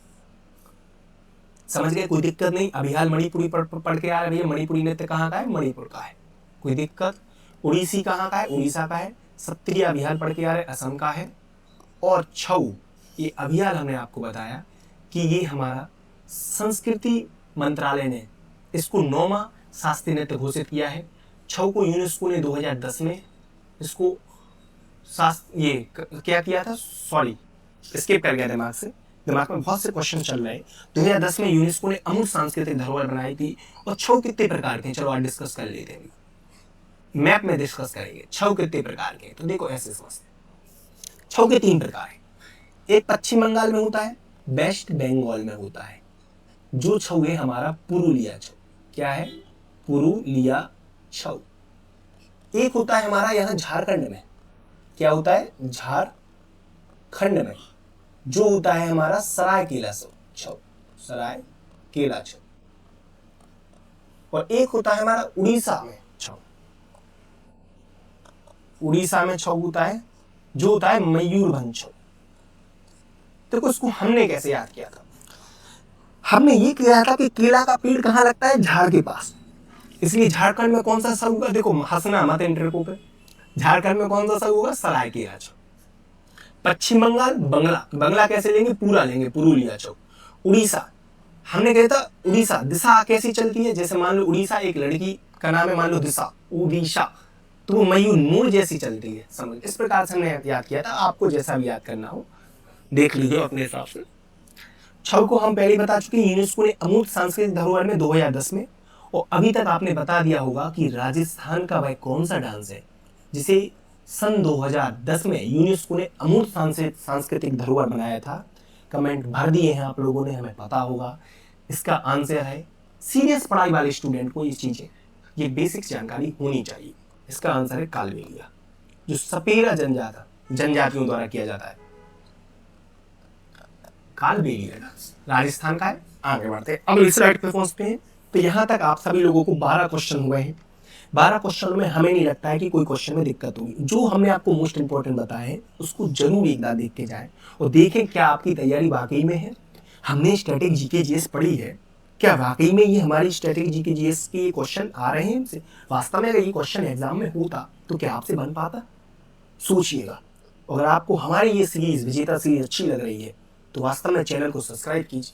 समझ गए? कोई दिक्कत नहीं। अभी हाल मणिपुरी पढ़ के आ रहे भैया, मणिपुरी नृत्य कहाँ का है? मणिपुर का है। कोई दिक्कत? उड़ीसी कहाँ का है? उड़ीसा का है। सत्रिय अभियान पढ़ के आ रहे, असम का है। और छऊ, ये अभियान हमने आपको बताया कि ये हमारा संस्कृति मंत्रालय ने इसको 9वां शास्त्रीय नृत्य घोषित किया है। छऊ को यूनेस्को ने 2010 में इसको क्या किया था, सॉरी स्किप कर गया दिमाग से, दिमाग में बहुत से क्वेश्चन चल रहे हैं। 2010 में यूनेस्को ने अमूर्त सांस्कृतिक धरोहर बनाई थी। और छऊ कितने प्रकार के हैं, चलो आज डिस्कस कर लेते हैं, मैप में डिस्कस करेंगे छऊ कितने प्रकार के। तो देखो ऐसे समझते, छऊ के 3 प्रकार है। एक पश्चिम बंगाल में होता है, वेस्ट बंगाल में होता है। जो छऊ है हमारा पुरुलिया छऊ। क्या है? पुरुलिया छऊ। एक होता है हमारा यहाँ झारखंड में। क्या होता है? झारखंड में जो होता है हमारा सरायकेला छऊ, सरायकेला छऊ। और एक होता है हमारा उड़ीसा में छऊ। उड़ीसा में छऊ होता है जो होता है मयूरभंज छऊ। देखो इसको हमने कैसे याद किया था, हमने ये किया था कि केला का पेड़ कहाँ लगता है? झाड़ के पास। इसलिए झारखंड में कौन सा छऊ होगा? देखो हंसना मत इंटरको पे। झारखंड में कौन सा छऊ होगा? सरायकेला छऊ। पश्चिम बंगाल बंगला कैसे लेंगे? पूरा लेंगे, पुरुलिया छऊ। उड़ीसा, हमने कहा था उड़ीसा दिशा कैसी चलती है? जैसे मान लो उड़ीसा एक लड़की का नाम है, मान लो दिशा, उड़ीसा, तो वो मयूर मोर जैसी चलती है। समझ, इस प्रकार से हमने याद किया था। आपको जैसा भी याद करना हो देख लीजिए अपने हिसाब से। छऊ को हम पहले बता चुके, यूनेस्को ने अमूर्त सांस्कृतिक धरोहर में 2010 में। और अभी तक आपने बता दिया होगा कि राजस्थान का वह कौन सा डांस है जिसे सन 2010 में यूनेस्को ने अमूर्त सांस्कृतिक धरोहर बनाया था। कमेंट भर दिए हैं आप लोगों ने, हमें पता होगा। इसका आंसर है, सीरियस पढ़ाई वाले स्टूडेंट को ये चीजें, ये बेसिक जानकारी होनी चाहिए। इसका आंसर है कालबेलिया, जो सपेरा जनजातियों द्वारा किया जाता है। कालबेलिया डांस राजस्थान का है। आगे बढ़ते हैं, अगली स्लाइड पे पहुंचते हैं। तो यहां तक आप सभी लोगों को 12 क्वेश्चन हुए हैं। 12 क्वेश्चन में हमें नहीं लगता है कि कोई क्वेश्चन में दिक्कत होगी। जो हमने आपको मोस्ट इंपॉर्टेंट बताया है उसको जरूर एक बार देख के जाएं और देखें क्या आपकी तैयारी वाकई में है। हमने स्टैटिक जीके जीएस पढ़ी है, क्या वाकई में ये हमारी स्टैटिक जीके जीएस के क्वेश्चन आ रहे हैं हमसे? वास्तव में अगर ये क्वेश्चन एग्जाम में होता तो क्या आपसे बन पाता? सोचिएगा। अगर आपको हमारी ये सीरीज विजेता सीरीज अच्छी लग रही है तो वास्तव में चैनल को सब्सक्राइब कीजिए,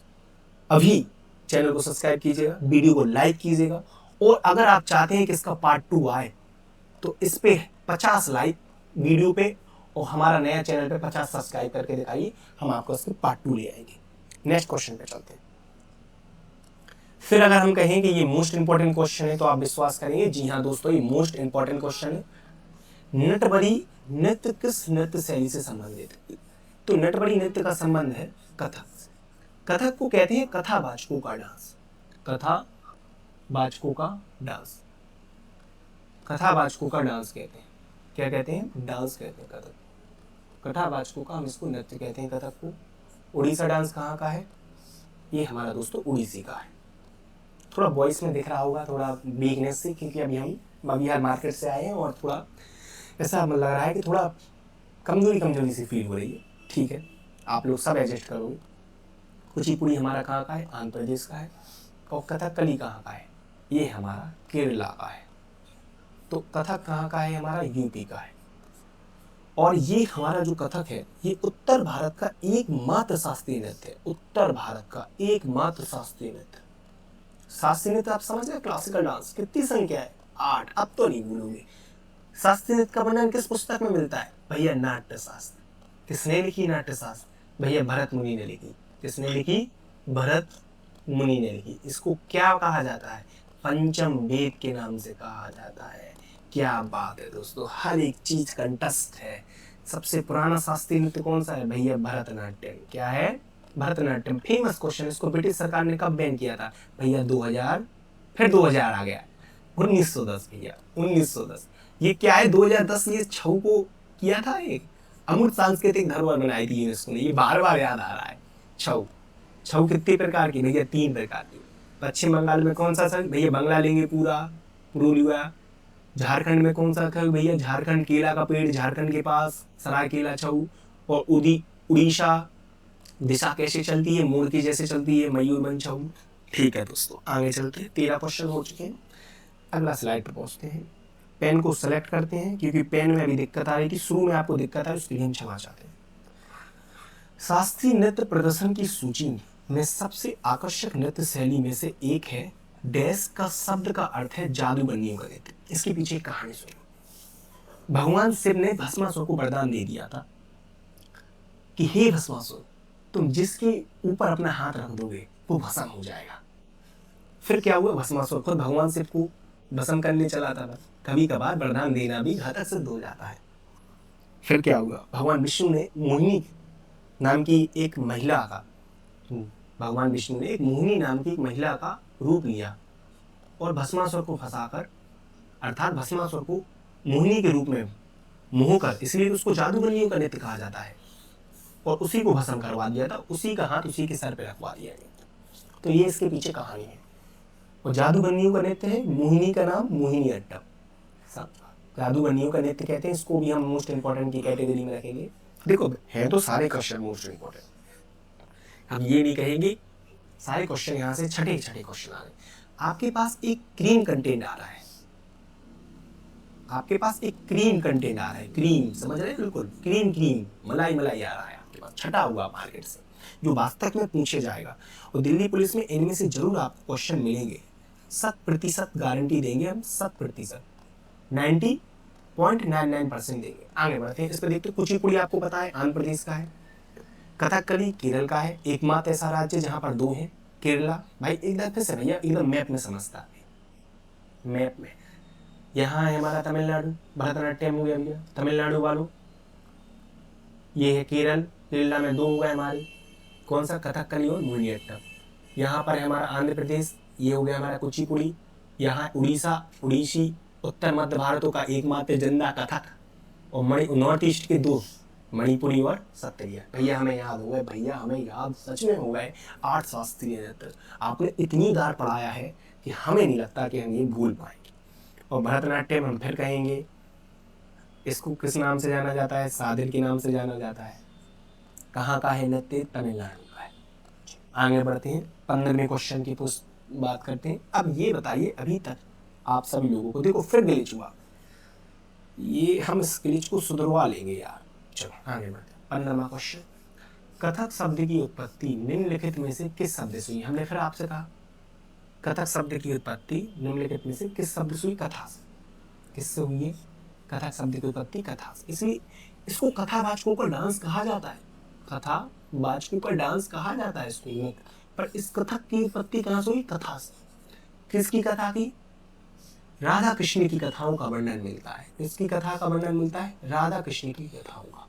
अभी चैनल को सब्सक्राइब कीजिएगा, वीडियो को लाइक कीजिएगा। और अगर आप चाहते हैं कि इसका पार्ट 2 आए तो इस पे 50 लाइक वीडियो पे और हमारा नया चैनल पे 50 सब्सक्राइब करके दिखाइए, हम आपको इसके पार्ट 2 ले आएंगे। नेक्स्ट क्वेश्चन पे चलते हैं। फिर अगर हम कहें कि ये मोस्ट इंपॉर्टेंट क्वेश्चन है तो आप विश्वास करेंगे, जी हाँ दोस्तों, ये मोस्ट इंपॉर्टेंट क्वेश्चन है। नटबरी नृत्य किस नृत्य शैली से संबंधित है? तो नटबरी नृत्य का संबंध है कथक। कथक को कहते हैं कथावाचकों का डांस। कथावाचकों का डांस, कथावाचकों का डांस कहते हैं। क्या कहते हैं? डांस कहते हैं कथक। कथावाचकों का हम इसको नृत्य कहते हैं कथक को। उड़ीसा डांस कहाँ का है? ये हमारा दोस्तों उड़ीसी का है। थोड़ा वॉइस में दिख रहा होगा थोड़ा वीकनेस से, क्योंकि अभी हम बिहार मार्केट से आए हैं और थोड़ा ऐसा लग रहा है कि थोड़ा कमजोरी सी फील हो रही है। ठीक है, आप लोग सब एडजस्ट करोगे। कुचिपुड़ी हमारा कहाँ का है? आंध्र प्रदेश का है। और कथकली कहाँ का है? ये हमारा केरला का है। तो कथक कहाँ का है? हमारा यूपी का है। और ये हमारा जो कथक है ये उत्तर भारत का एकमात्र शास्त्रीय नृत्य है। उत्तर भारत का एकमात्र शास्त्रीय नृत्य। शास्त्रीय नृत्य आप समझ रहे? क्लासिकल डांस कितनी संख्या है? 8। अब तो नहीं भूलोगे। शास्त्रीय नृत्य का वर्णन किस पुस्तक में मिलता है? भैया नाट्य शास्त्र। किसने लिखी नाट्य शास्त्र? भैया भरत मुनि ने लिखी। किसने लिखी? भरत मुनि ने लिखी। इसको क्या कहा जाता है? पंचम वेद के नाम से कहा जाता है। क्या बात है दोस्तों, हर एक चीज कंठस्थ है। सबसे पुराना शास्त्रीय नृत्य कौन सा है? भैया भरतनाट्यम। क्या है? भरतनाट्यम। फेमस क्वेश्चन, इसको ब्रिटिश सरकार ने कब बैन किया था? भैया 2000 फिर 2000 आ गया, 1910 भैया 1910। ये क्या है 2010, ये छऊ को किया था, एक अमूर्त सांस्कृतिक धरोहर बनाई थी यूनेस्को ने, ये बार बार याद आ रहा है। छऊ छऊ कितने प्रकार की भैया? 3 प्रकार की। पश्चिम बंगाल में कौन सा छऊ भैया? बंगला लेंगे पूरा, पुरुलिया। झारखंड में कौन सा छऊ भैया? झारखंड केला का पेड़, झारखंड के पास सरायकेला छऊ। और उड़ीसा दिशा कैसे चलती है? मोर की जैसे चलती है, मयूरभंज छऊ। ठीक है दोस्तों, आगे चलते हैं। 13 क्वेश्चन हो चुके हैं, अगला स्लाइड पर पहुंचते हैं। पेन को सेलेक्ट करते हैं, क्योंकि पेन में अभी दिक्कत आ रही थी, शुरू में आपको दिक्कत आई, उसके लिए हम क्षमा चाहते हैं। शास्त्रीय नृत्य प्रदर्शन की सूची में सबसे आकर्षक नृत्य शैली में से एक है डैश का शब्द का अर्थ है जादू बन्नियों का नृत्य। इसके पीछे एक कहानी सुनो। भगवान शिव ने भस्मासुर को वरदान दे दिया था कि हे भस्मासुर, तुम जिसके ऊपर अपना हाथ रख दोगे वो भस्म हो जाएगा। फिर क्या हुआ? भस्मासुर खुद भगवान शिव को भस्म करने चला था। कभी कभार वरदान देना भी घातक सिद्ध हो जाता है। फिर क्या हुआ? भगवान विष्णु ने मोहिनी नाम की एक महिला का भगवान विष्णु ने एक मोहिनी नाम की एक महिला का रूप लिया और भस्मासुर को फंसाकर, अर्थात भस्मासुर को मोहिनी के रूप में मोह कर, इसलिए उसको जादू बन्नियों का नृत्य कहा जाता है, और उसी को भस्म करवा दिया था, उसी का हाथ उसी के सर पे रखवा दिया गया। तो ये इसके पीछे कहानी है। और जादू बन्नियों का नृत्य है, मोहिनी का नाम मोहिनी अट्टम। जादू बन्नियों का नृत्य कहते हैं, इसको भी हम मोस्ट इंपॉर्टेंट की कैटेगरी में रखेंगे। देखो है तो सारे क्वेश्चन मोस्ट इंपॉर्टेंट, हम ये नहीं कहेंगे सारे क्वेश्चन यहाँ से छठे क्वेश्चन आ रहे। आपके पास एक क्रीम कंटेंट आ रहा है, आपके पास एक क्रीम कंटेंट आ रहा है, क्रीम समझ रहे हैं? बिल्कुल क्रीम मलाई आ रहा है आपके पास, छटा हुआ मार्केट से, जो वास्तव में पूछे जाएगा। और दिल्ली पुलिस में इनमें से जरूर आपको क्वेश्चन मिलेंगे, 100% गारंटी देंगे हम, 100%, 90.99% देंगे। आगे बढ़ते हैं, इस पर देखते हैं। कुचिपुड़ी आपको पता है आंध्र प्रदेश का है, कथकली केरल का है, एकमात्र ऐसा राज्य जहां पर 2 हैं, केरला। भाई एकदम फिर से भैया एकदम मैप में समझता है, मैप में। यहाँ है हमारा तमिलनाडु, भरतनाट्यम हो गया भैया तमिलनाडु वालों। ये है केरल, केरला में 2 हो गए हमारे, कौन सा? कथकली और मोहिनीअट्टम। यहाँ पर है हमारा आंध्र प्रदेश, ये हो गया हमारा कुचिपुड़ी। यहाँ उड़ीसा, उड़ीसी, उत्तर मध्य भारतों का एकमात्र जिंदा कथक। और नॉर्थ ईस्ट के 2, मणिपुरी और सत्रिया। भैया हमें याद हो गए, भैया हमें याद सच में हो गए 8 शास्त्रीय नृत्य। आपने इतनी बार पढ़ाया है कि हमें नहीं लगता कि हम ये भूल पाएंगे। और भरतनाट्यम हम फिर कहेंगे, इसको किस नाम से जाना जाता है? साधिर के नाम से जाना जाता है। कहाँ का है नृत्य? तमिलनाडु का है। आगे बढ़ते हैं, 15वें क्वेश्चन की बात करते हैं। अब ये बताइए, अभी तक आप सभी लोगों को, देखो फिर ग्लिच हुआ, ये हम इस ग्लिच को सुधरवा लेंगे यार। चलो आगे बढ़ते हैं। 15वां क्वेश्चन, कथक शब्द की उत्पत्ति निम्नलिखित में से किस शब्द से हुई? हमने फिर आपसे कहा कथक शब्द की उत्पत्ति निम्नलिखित में से किस शब्द से हुई? कथा से। किससे हुई है? कथक शब्द की उत्पत्ति कथा से, इसलिए इसको कथावाचकों का डांस कहा जाता है। कथावाचकों का डांस कहा जाता है इसको। पर इस कथक की उत्पत्ति कहाँ से हुई? कथा से। किसकी कथा की? राधा कृष्ण की कथाओं का वर्णन मिलता है। किसकी कथा का वर्णन मिलता है? राधा कृष्ण की कथाओं का।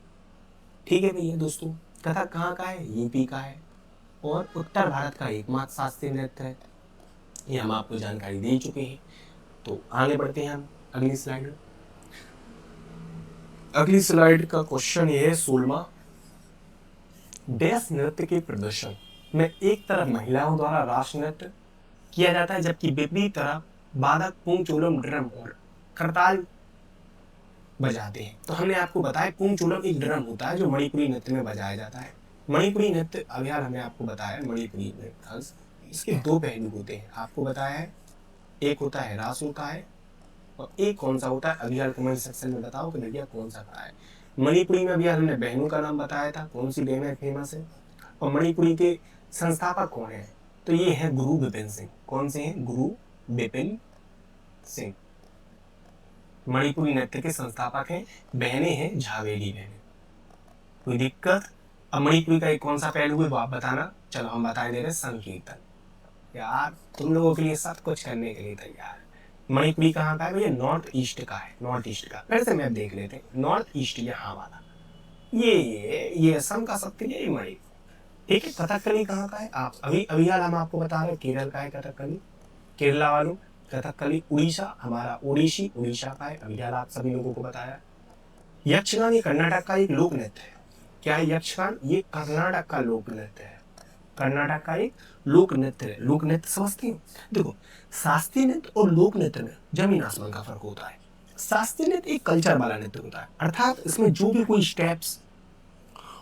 ठीक है भैया दोस्तों, कथक कहाँ का है? यूपी का है, और उत्तर भारत का एकमात्र शास्त्रीय नृत्य है। ये हम आपको जानकारी दे चुके हैं। तो आगे बढ़ते हैं हम अगली स्लाइड। अगली स्लाइड का क्वेश्चन ये है 16वां, डैश नृत्य के प्रदर्शन में एक तरफ महिलाओं द्वारा राष्ट्र नृत्य किया जाता है, जबकि विपरीत तरफ बाधक पुंगचूलम ड्रम और करताल बजाते हैं। तो हमने आपको बताया पुंगचूलम एक ड्रम होता है जो मणिपुरी नृत्य में बजाया जाता है। मणिपुरी नृत्य अभी हमने आपको बताया, मणिपुरी नृत्य इसके 2 पहलू होते हैं, आपको बताया है। एक होता है रास होता है, और एक कौन सा होता है? अभी यार कमेंट सेक्शन में बताओ कि भैया कौन सा पता है। मणिपुरी में भी हमने बहनों का नाम बताया था, कौन सी बहनें फेमस है, और मणिपुरी के संस्थापक कौन है? तो ये है गुरु बिपिन सिंह। कौन से हैं? गुरु बिपिन सिंह मणिपुरी नृत्य के संस्थापक हैं। बहनें हैं झावेली बहनें। कोई दिक्कत? अब मणिपुरी का एक कौन सा पहलू है वो आप बताना। चलो हम बता दे रहे हैं, संकीर्तन। यार तुम लोगों के लिए सब कुछ करने के लिए तैयार। मणिपुरी कहाँ का है भैया? नॉर्थ ईस्ट का है, नॉर्थ ईस्ट का। फिर से मैप देख लेते हैं, नॉर्थ ईस्ट यहाँ वाला, ये असम का शक्ति है, ये मणिपुर। ठीक है, कथकली कहाँ का है? आप अभी हाल हम आपको बता रहे हैं केरल का है कथकली। केरला वालों कथकली, उड़ीसा हमारा ओडिशी उड़ीसा का है, अभी आप सभी लोगों को बताया। यक्षगान ये कर्नाटक का एक लोक नृत्य है। क्या है यक्षगान? ये कर्नाटक का लोक नृत्य है। कर्नाटक का एक लोक नृत्य है। लोक नृत्य समझते हैं? देखो, शास्त्रीय नृत्य और लोक नृत्य में जमीन आसमान का फर्क होता है। शास्त्रीय नृत्य एक कल्चर वाला नृत्य होता है, अर्थात इसमें जो भी कोई स्टेप्स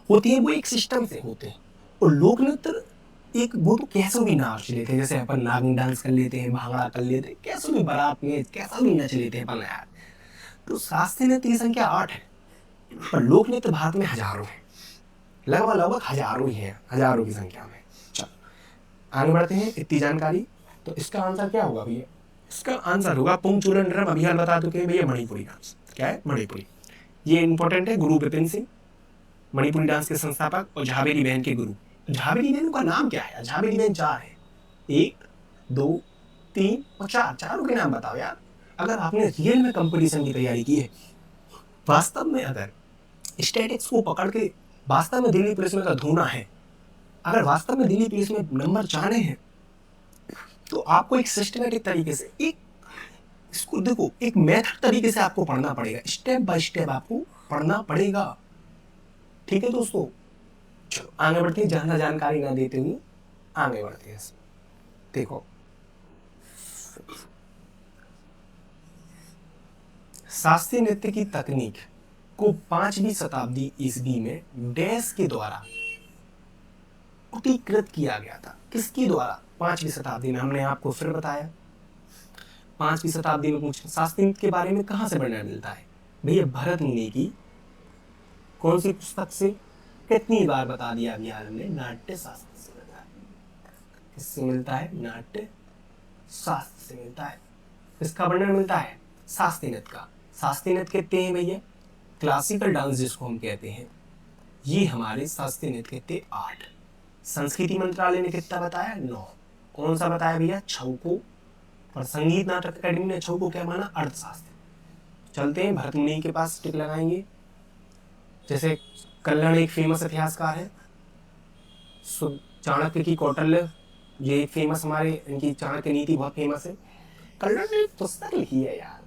होते हैं वो एक सिस्टम से होते हैं। और लोक नृत्य एक वो तो कैसे भी नाच लेते हैं, जैसे अपन नागिन डांस कर लेते हैं, भांगड़ा कर लेते हैं, कैसे भी बारात में कैसा भी नच लेते हैं अपन यार। तो शास्त्रीय नृत्य की संख्या 8 है, पर लोक नृत्य भारत में हजारों है, लगभग हजारों ही है, हजारों की संख्या में। चलो आगे बढ़ते हैं। इतनी जानकारी, तो इसका आंसर क्या होगा भैया? इसका आंसर होगा पुंगचूरन नृत्य। अभी हाल बता चुके हैं भैया, मणिपुरी डांस। क्या है? मणिपुरी। ये इंपॉर्टेंट है। गुरु विपिन सिंह मणिपुरी डांस के संस्थापक और झाबेरी बहन के गुरु। झाबेरी बहन का नाम क्या है? झाबेरी बहन 4 है, 1 2 3 और 4, चारों के नाम बताओ यार। अगर आपने रियल में कंपटीशन की तैयारी की है, वास्तव में अगर स्टैटिक्स को पकड़ के वास्तव में दिल्ली पुलिस में का धोना है, अगर वास्तव में दिल्ली पुलिस में नंबर चाहने हैं, तो आपको एक सिस्टमेटिक तरीके से एक इसको देखो, एक मेथड तरीके से आपको पढ़ना पड़ेगा, स्टेप बाय स्टेप आपको पढ़ना पड़ेगा। ठीक है दोस्तों, चलो आगे बढ़ते हैं, ज्यादा जानकारी ना देते हुए आगे बढ़ते हैं। देखो, शास्त्रीय नृत्य की तकनीक को 5वीं शताब्दी ईस्वी में डैश के द्वारा उत्कीर्णित किया गया था। किसके द्वारा? 5वीं शताब्दी में। हमने आपको फिर बताया 5वीं शताब्दी में पूछा शास्त्रीय नृत्य के बारे में कहां से वर्णन मिलता है भैया? भरत मुनि की कौन सी पुस्तक से? कितनी बार बता दिया अभी हमने? नाट्य शास्त्र से मिलता है। किससे मिलता है? नाट्य शास्त्र से मिलता है। इसका वर्णन मिलता है शास्त्रीय नृत्य का। शास्त्रीय नृत्य कहते हैं भैया क्लासिकल डांस जिसको हम कहते हैं, ये हमारे शास्त्रीय नृत्य कहते हैं 8। संस्कृति मंत्रालय ने कितना बताया? 9। कौन सा बताया भैया? 6 को। और संगीत नाटक अकेडमी ने 6 को क्या माना? अर्थशास्त्र। चलते हैं भरत मुनि के पास टिक लगाएंगे। जैसे कल्हण एक फेमस इतिहासकार है, चाणक्य की कौटिल्य ये फेमस, हमारे इनकी चाणक्य नीति बहुत फेमस है। कल्हण ने पुस्तक लिखी है यार,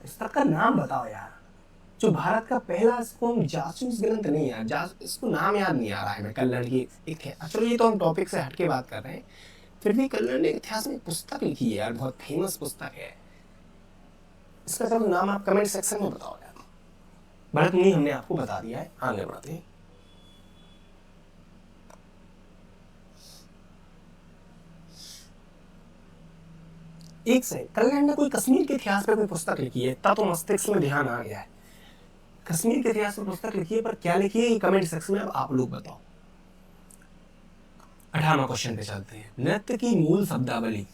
पुस्तक का नाम बताओ यार, जो भारत का पहला, इसको हम जासूस ग्रंथ नहीं यार, इसको नाम याद नहीं आ रहा है मैं। कल्हण की एक है, चलो ये तो हम टॉपिक से हटके बात कर रहे हैं, फिर भी कल्हण ने इतिहास में पुस्तक लिखी है यार, बहुत फेमस पुस्तक है। इसका चलो नाम आप कमेंट सेक्शन में बताओ यार। भरत मुनि हमने आपको बता दिया है, आगे बढ़ते हैं। एक से कल्याण ने कोई कश्मीर के इतिहास पे कोई पुस्तक लिखी है, इतना तो मस्तिष्क में ध्यान आ गया है। कश्मीर के इतिहास पे पुस्तक लिखी है, पर क्या लिखी है ये कमेंट सेक्शन में अब आप लोग बताओ। 18वां क्वेश्चन पे चलते हैं। नृत्य की मूल शब्दावली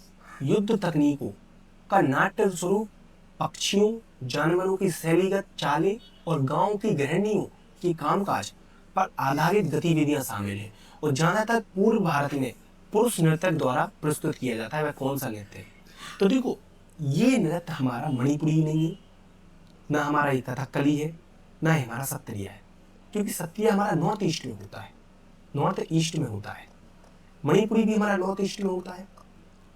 युद्ध तकनीकों का नाट्य स्वरूप पक्षियों, जानवरों की शैलीगत चालें और गांव की गृहिणियों की कामकाज पर आधारित गतिविधियां शामिल हैं, और ज्यादातर पूर्व भारत में पुरुष नर्तक द्वारा प्रस्तुत किया जाता है। वह कौन सा नृत्य है? तो देखो, ये नृत्य हमारा मणिपुरी नहीं है, ना हमारा ये कथकली है, ना ही हमारा सत्रिया है, क्योंकि सत्रिया हमारा नॉर्थ ईस्ट में होता है, नॉर्थ ईस्ट में होता है। मणिपुरी भी हमारा नॉर्थ ईस्ट में होता है,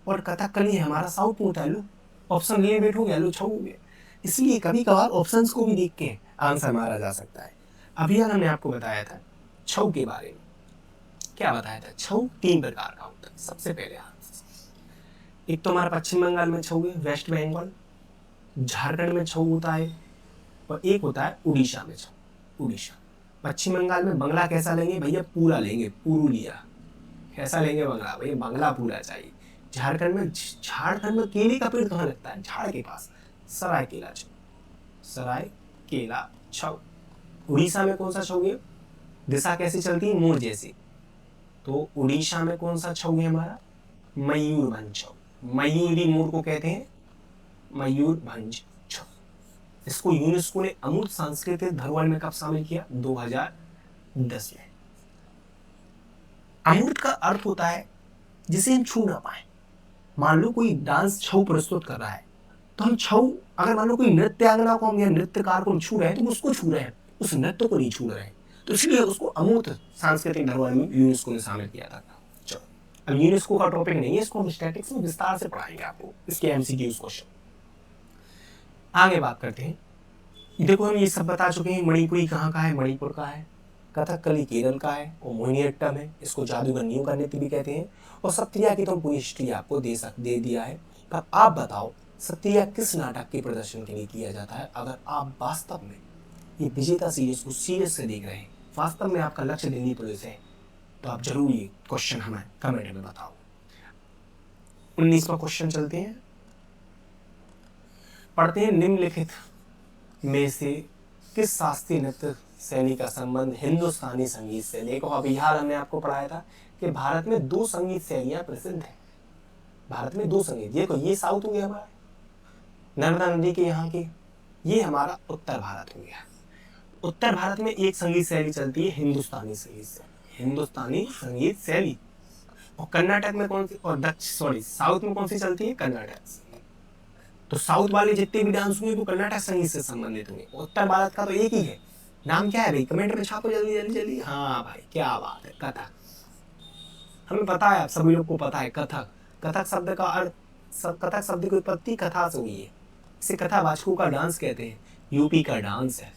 और कथकली हमारा साउथ में होता है। लो ऑप्शन ले बैठोगे, लो छोगे। इसलिए कभी कभार ऑप्शंस को भी देख के आंसर मारा जा सकता है। अभी हमने आपको बताया था छऊ के बारे में। क्या बताया था? छऊ 3 प्रकार का होता है। सबसे पहले एक तो हमारा पश्चिम बंगाल में छऊ है, वेस्ट बंगाल, झारखंड में छऊ होता है, और एक होता है उड़ीसा में छऊ। उड़ीसा, पश्चिम बंगाल में बंगला कैसा लेंगे भैया? पूरा लेंगे, पुरुलिया। कैसा लेंगे बंगला? भैया बंगला पूरा चाहिए। झारखंड में केले का पेड़ कहाँ लगता है? झाड़ के पास, सरायकेला छऊ। सरायकेला छऊ। उड़ीसा में कौन सा छऊ है? दिशा कैसी चलती है? मोर जैसी। तो उड़ीसा में कौन सा छऊ है हमारा? मयूरभंज छऊ। मयूरी मोर को कहते हैं मयूरभंज छऊ। इसको यूनेस्को ने अमूर्त सांस्कृतिक धरोहर में कब शामिल किया? 2010 में। अमूर्त का अर्थ होता है जिसे हम छू ना पाए। मान लो कोई डांस छऊ प्रस्तुत कर रहा है, तो हम छऊ, अगर मान लो कोई नृत्यांगना को हम या नृत्यकार को हम छू रहे हैं, तो उसको छू रहे हैं, उस नृत्य को नहीं छू रहे हैं। तो इसलिए उसको अमूर्त सांस्कृतिक धरोहर में यूनेस्को ने शामिल किया था। चलो अब यूनेस्को का टॉपिक नहीं है, इसको हम स्टैटिक्स में विस्तार से पढ़ाएंगे आपको, इसके एमसीक्यूज क्वेश्चन। आगे बात करते हैं। देखो हम ये सब बता चुके हैं, मणिपुरी कहाँ का है, मणिपुर का है, कथकली केरल का है, और मोहिनीअट्टम है, इसको जादूगरनियों का नृत्य भी कहते हैं। और सत्रिया की तो पूरी हिस्ट्री आपको दे दिया है। पर आप बताओ सत्रिया किस नाटक के प्रदर्शन के लिए किया जाता है? अगर आप वास्तव में ये विजेता सीरीज को सीरियस से देख रहे हैं, वास्तव में आपका लक्ष्य दिल्ली पुलिस है, तो आप जरूर ये क्वेश्चन हमें कमेंट में बताओ। 19वां क्वेश्चन चलते हैं, पढ़ते हैं। निम्नलिखित में से किस शास्त्रीय नृत्य शैली का संबंध हिंदुस्तानी संगीत से? देखो अभी हाल हमने आपको पढ़ाया था कि भारत में 2 संगीत शैलियां प्रसिद्ध हैं। भारत में 2 संगीत, देखो ये साउथ हो गया हमारा, नर्मदा नदी के यहाँ के, ये हमारा उत्तर भारत हो गया। उत्तर भारत में एक संगीत शैली चलती है हिंदुस्तानी संगीत शैली, हिंदुस्तानी संगीत शैली। और कर्नाटक में कौन सी, और साउथ में कौन सी चलती है? कर्नाटक। तो साउथ वाले जितने भी डांस हुए वो कर्नाटक संगीत से संबंधित होंगे। उत्तर भारत का तो एक ही है, नाम क्या है भाई? कमेंट में छापो जल्दी जल्दी जल्दी। हाँ भाई क्या बात है, कथक। हमें पता है, आप सभी लोग को पता है कथक। कथक शब्द का अर्थ, कथक शब्द की उत्पत्ति कथा से हुई है, इसे कथावाचकों का डांस कहते हैं, यूपी का डांस है।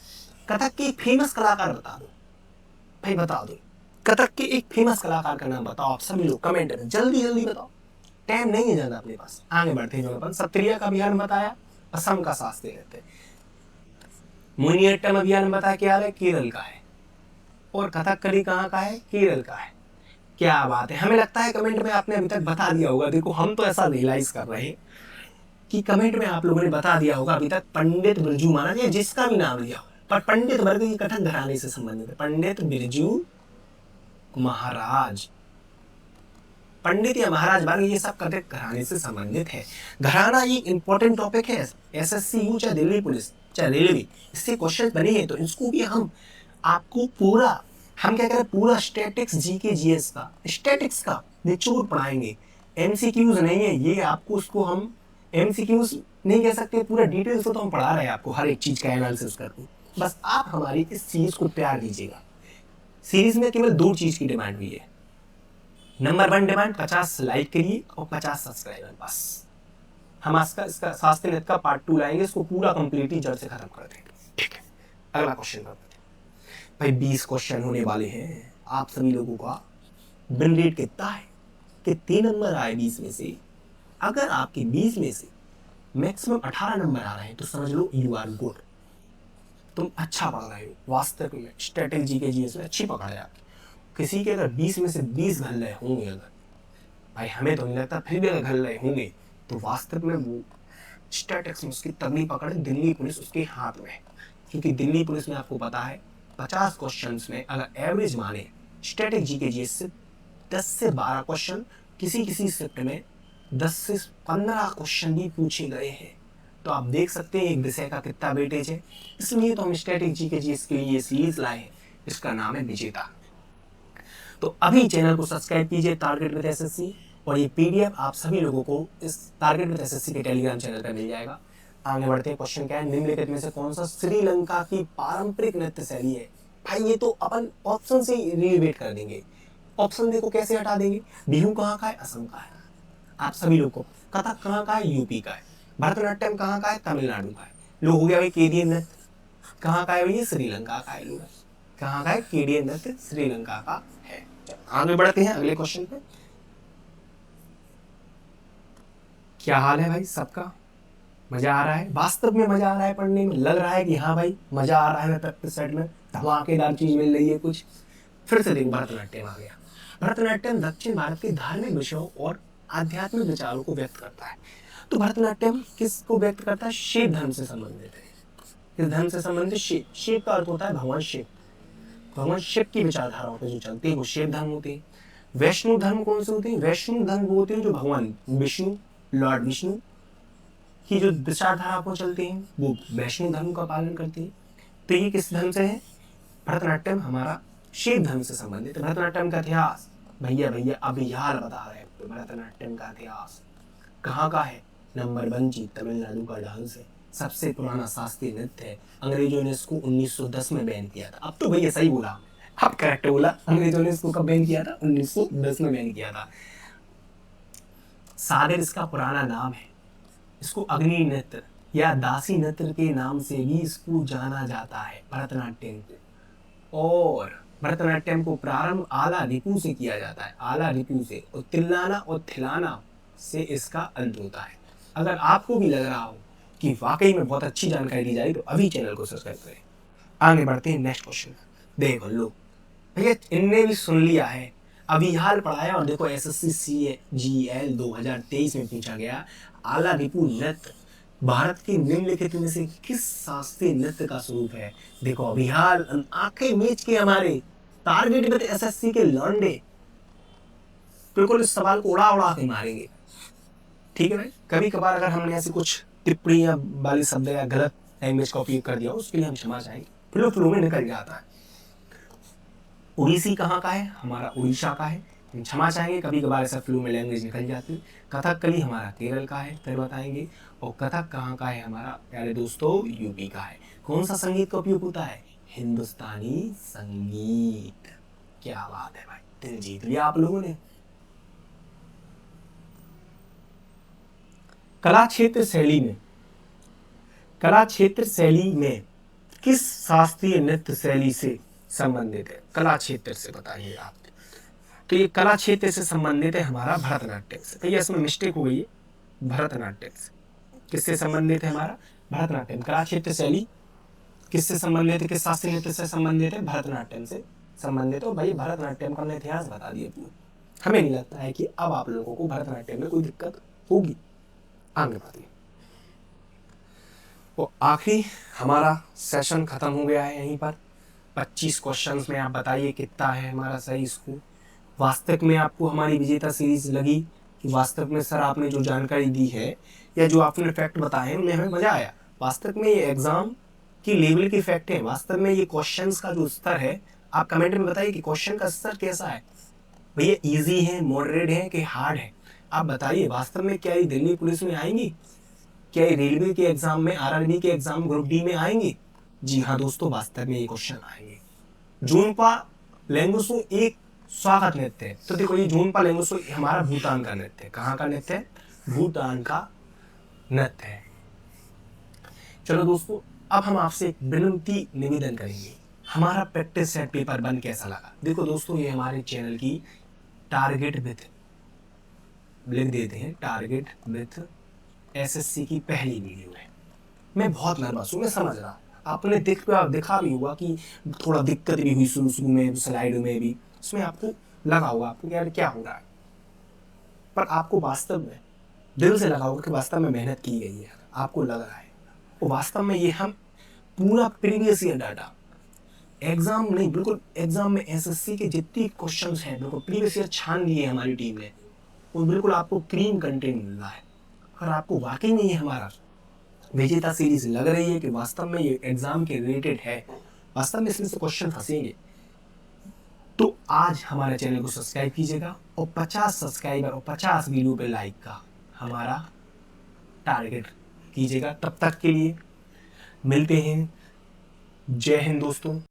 कथक के एक फेमस कलाकार बता दो भाई, बता दो कथक के एक फेमस कलाकार का नाम बताओ आप सभी लोग कमेंट में, जल्दी जल्दी बताओ, टाइम नहीं है ज्यादा अपने पास। आगे बढ़ते हैं। अपन सत्रिया का अभियान बताया, असम का शास्त्रीय नृत्य। मोहिनीअट्टम अभियान बताया क्या है? केरल का है। और कथकली कहाँ का है? केरल का है। क्या बात है, हमें लगता है कमेंट में आपने अभी तक बता दिया होगा। देखो हम तो ऐसा रियलाइज कर रहे हैं कि कमेंट में आप लोगों ने बता दिया होगा अभी तक। पंडित बिरजू महाराज या जिसका भी नाम लिया, पर पंडित वर्ग की कथक घराने से संबंधित है। पंडित बिरजू महाराज, पंडित या महाराज वर्ग, ये सब कथक घराने से संबंधित है। घराना एक इंपॉर्टेंट टॉपिक है, एसएससी हो चाहे दिल्ली पुलिस चाहे रेलवे, इससे क्वेश्चन बने हैं। तो इसको भी हम आपको पूरा, हम क्या करें, पूरा स्टैटिक्स जीके जीएस का, स्टैटिक्स का निचोड़ पढ़ाएंगे। एमसीक्यूज नहीं है ये, आपको उसको हम एमसीक्यूज नहीं कह सकते, पूरा डिटेल से तो हम पढ़ा रहे हैं आपको, हर एक चीज का एनालिसिस करके। बस आप हमारी इस सीरीज को प्यार दीजिएगा। सीरीज में केवल 2 चीज की डिमांड हुई है। नंबर 1 डिमांड 50 लाइक के लिए और 50 सब्सक्राइबर। बस हम इसका शास्त्रीय नृत्य का पार्ट 2 लाएंगे, इसको पूरा कंप्लीटली जड़ से खत्म कर देंगे। ठीक है, अगला क्वेश्चन करते हैं भाई। 20 क्वेश्चन होने वाले हैं। आप सभी लोगों का विन रेट कितना है? कितने नंबर आए 20 में से? अगर आपके 20 में से मैक्सिमम 18 नंबर आ रहे हैं तो समझ लो यू आर गुड, तुम अच्छा पढ़ रहे हो। वास्तव में स्ट्रेटेजी के जीएस में अच्छी पकड़ है आपकी। किसी के अगर 20 में से 20 घल रहे होंगे, अगर भाई हमें तो नहीं लगता, फिर भी अगर घल रहे होंगे तो वास्तव में वो स्टैटिक्स में उसकी तगड़ी पकड़ दिल्ली पुलिस उसके हाथ में है। क्योंकि दिल्ली पुलिस में आपको पता है 50 क्वेश्चंस में अगर एवरेज माने स्टैटिक जीके जीएस से 10 से 12 क्वेश्चन, किसी किसी शिफ्ट में 10 से 15 क्वेश्चन भी पूछे गए हैं। तो आप देख सकते हैं एक विषय का कितना वेटेज है। इसलिए तो हम स्टैटिक जीके जीएस के लिए सीरीज लाए हैं, इसका नाम है विजेता। तो अभी चैनल को सब्सक्राइब कीजिए टारगेट विद एसएससी, और ये पीडीएफ आप सभी लोगों को इस टारगेट विद एसएससी के टेलीग्राम चैनल पर मिल जाएगा। आगे बढ़ते हैं। क्वेश्चन क्या है? निम्नलिखित में से कौन सा श्रीलंका की पारंपरिक नृत्य शैली है? भाई ये तो अपन ऑप्शन से रिलेट कर देंगे। ऑप्शन देखो कैसे हटा देंगे। बिहू कहाँ का है? असम का है। आप सभी लोग को कथक कहाँ का है? यूपी का है। भरतनाट्यम कहाँ का है? तमिलनाडु का है। लो हो गया भाई केडियन नृत्य कहाँ का है? भाई श्रीलंका का है। कहाँ का है? केडियन नृत्य श्रीलंका का है। आगे बढ़ते हैं अगले क्वेश्चन पे। क्या हाल है भाई सबका? मजा आ रहा है? वास्तव में मजा आ रहा है पढ़ने में? लग रहा है कि हाँ भाई मजा आ रहा है, प्रैक्टिस सेट में धमाकेदार चीज मिल रही है कुछ। फिर से देखो भरतनाट्यम आ गया। भरतनाट्यम दक्षिण भारत के धार्मिक विषयों और आध्यात्मिक विचारों को व्यक्त करता है। तो भरतनाट्यम किसको व्यक्त करता है? शिव धर्म से संबंधित है। किस धर्म से संबंधित? शिव। शिव का अर्थ होता है भगवान शिव। भगवान शिव की विचारधाराओं पे जो चलते हैं वो शिव धर्म होते हैं। वैष्णव धर्म कौन से होते हैं? वैष्णव धर्म वो होते हैं जो भगवान विष्णु, लॉर्ड विष्णु की जो विचारधारा को चलते हैं वो वैष्णव धर्म का पालन करते हैं। तो ये किस धर्म से है? भरतनाट्यम हमारा शिव धर्म से संबंधित है। भरतनाट्यम का इतिहास भैया अभी हाल बता रहे हैं। भरतनाट्यम का इतिहास कहाँ का है? नंबर 1 जी तमिलनाडु का डांस है। सबसे पुराना शास्त्रीय नृत्य है। अंग्रेजों ने इसको 1910 में बैन किया था। अब तो भैया सही बोला, अब करेक्ट बोला। अंग्रेजों ने इसको कब बैन किया था? 1910 में बैन किया था। सागर इसका पुराना नाम है। इसको अग्नि नृत्य या दासी नृत्य के नाम से भी इसको जाना जाता है, भरतनाट्यम को। और भरतनाट्यम को प्रारंभ आला रिपु से किया जाता है, आला रिपु से, और तिल्लाना और थिलाना से इसका अंत होता है। अगर आपको भी लग रहा हो कि वाकई में बहुत अच्छी जानकारी दी जा रही तो अभी चैनल को सब्सक्राइब करें। आगे बढ़ते हैं नेक्स्ट क्वेश्चन। देखो लो भैया, इनने भी सुन लिया है, अभी हाल पढ़ाया, और देखो SSC CGL 2023 में पूछा गया, आला रिपु नृत्य भारत के निम्नलिखित में से किस शास्त्रीय नृत्य का स्वरूप है। देखो अभी हाल आंखें मीच के हमारे टारगेट विद SSC के लौंडे बिल्कुल इस सवाल को उड़ा उड़ा के मारेंगे, ठीक है भाई। कभी कभार अगर हमने ऐसे कुछ टिप्पणियां वाले शब्द या गलत लैंग्वेज का उपयोग कर दिया उसके लिए हम क्षमा चाहेंगे, फ्लो में निकल जाता है। उड़ीसी कहाँ का है, हमारा उड़ीसा का है, हम क्षमा चाहेंगे, कभी कभार ऐसा फ्लो में लैंग्वेज निकल जाती है। कथकली हमारा केरल का है, फिर बताएंगे। और कथक कहाँ का है हमारा प्यारे दोस्तों, यूपी का है। कौन सा संगीत का उपयोग होता है, हिंदुस्तानी संगीत। क्या बात है भाई, दिल जीत लिया आप लोगों ने। कला क्षेत्र शैली में किस शास्त्रीय नृत्य शैली से संबंधित है, कला क्षेत्र से बताइए आप। तो ये कला क्षेत्र से संबंधित है हमारा भरतनाट्यम से। तो ये इसमें मिस्टेक हो गई है, भरतनाट्यम से। किससे संबंधित है हमारा, भरतनाट्यम। कला क्षेत्र शैली किससे संबंधित है, किस शास्त्रीय नृत्य से संबंधित है, भरतनाट्यम से संबंधित हो। भाई भरतनाट्यम का हमने इतिहास बता दिया पूरा। हमें नहीं लगता है कि अब आप लोगों को भरतनाट्यम में कोई दिक्कत होगी। आगे बढ़िए। तो आखिरी हमारा सेशन खत्म हो गया है यहीं पर। 25 क्वेश्चंस में आप बताइए कितना है हमारा सही स्कोर। वास्तव में आपको हमारी विजेता सीरीज लगी कि वास्तव में सर आपने जो जानकारी दी है या जो आपने फैक्ट बताए उनमें हमें मजा आया। वास्तव में ये एग्जाम की लेवल के फैक्ट है। वास्तव में ये क्वेश्चंस का जो स्तर है, आप कमेंट में बताइए कि क्वेश्चन का स्तर कैसा है भैया, ईजी है, मॉडरेट है कि हार्ड है। आप बताइए वास्तव में क्या ये दिल्ली पुलिस में आएंगी, क्या ये रेलवे के एग्जाम में, RRB के एग्जाम ग्रुप D में आएंगे। जी हाँ दोस्तों, वास्तव में ये क्वेश्चन आएंगे। जूनपा लेंगुसो एक स्वागत नृत्य है। तो देखो ये जूनपा लेंगुसो हमारा भूटान का नृत्य है। कहाँ का नृत्य है, भूटान का नृत्य है। चलो दोस्तों, अब हम आपसे एक विनम्र निवेदन करेंगे, हमारा प्रैक्टिस सेट पेपर 1 कैसा लगा। देखो दोस्तों, ये हमारे चैनल की टारगेट विथ, लिख देते हैं टारगेट विथ SSC की पहली वीडियो है। मैं बहुत नर्वस हूँ, मैं समझ रहा। आपने देखा भी होगा कि थोड़ा दिक्कत भी हुई शुरू में, स्लाइड में भी, उसमें आपको लगा होगा आपको यार क्या हो रहा है, पर आपको वास्तव में दिल से लगा होगा कि वास्तव में मेहनत की गई है, आपको लग रहा है। और वास्तव में ये हम पूरा प्रीवियस ईयर डाटा, एग्जाम नहीं, बिल्कुल एग्जाम में SSC के जितनी क्वेश्चन हैं बिल्कुल प्रीवियस ईयर छान लिए हमारी टीम ने, वो बिल्कुल आपको क्रीम कंटेंट मिल रहा है। अगर आपको वाकई में ये हमारा विजेता सीरीज लग रही है कि वास्तव में ये एग्जाम के रिलेटेड है, वास्तव में इसमें से क्वेश्चन फंसेंगे, तो आज हमारे चैनल को सब्सक्राइब कीजिएगा और 50 सब्सक्राइबर और 50 वीडियो पे लाइक का हमारा टारगेट कीजिएगा। तब तक के लिए मिलते हैं। जय हिंद दोस्तों।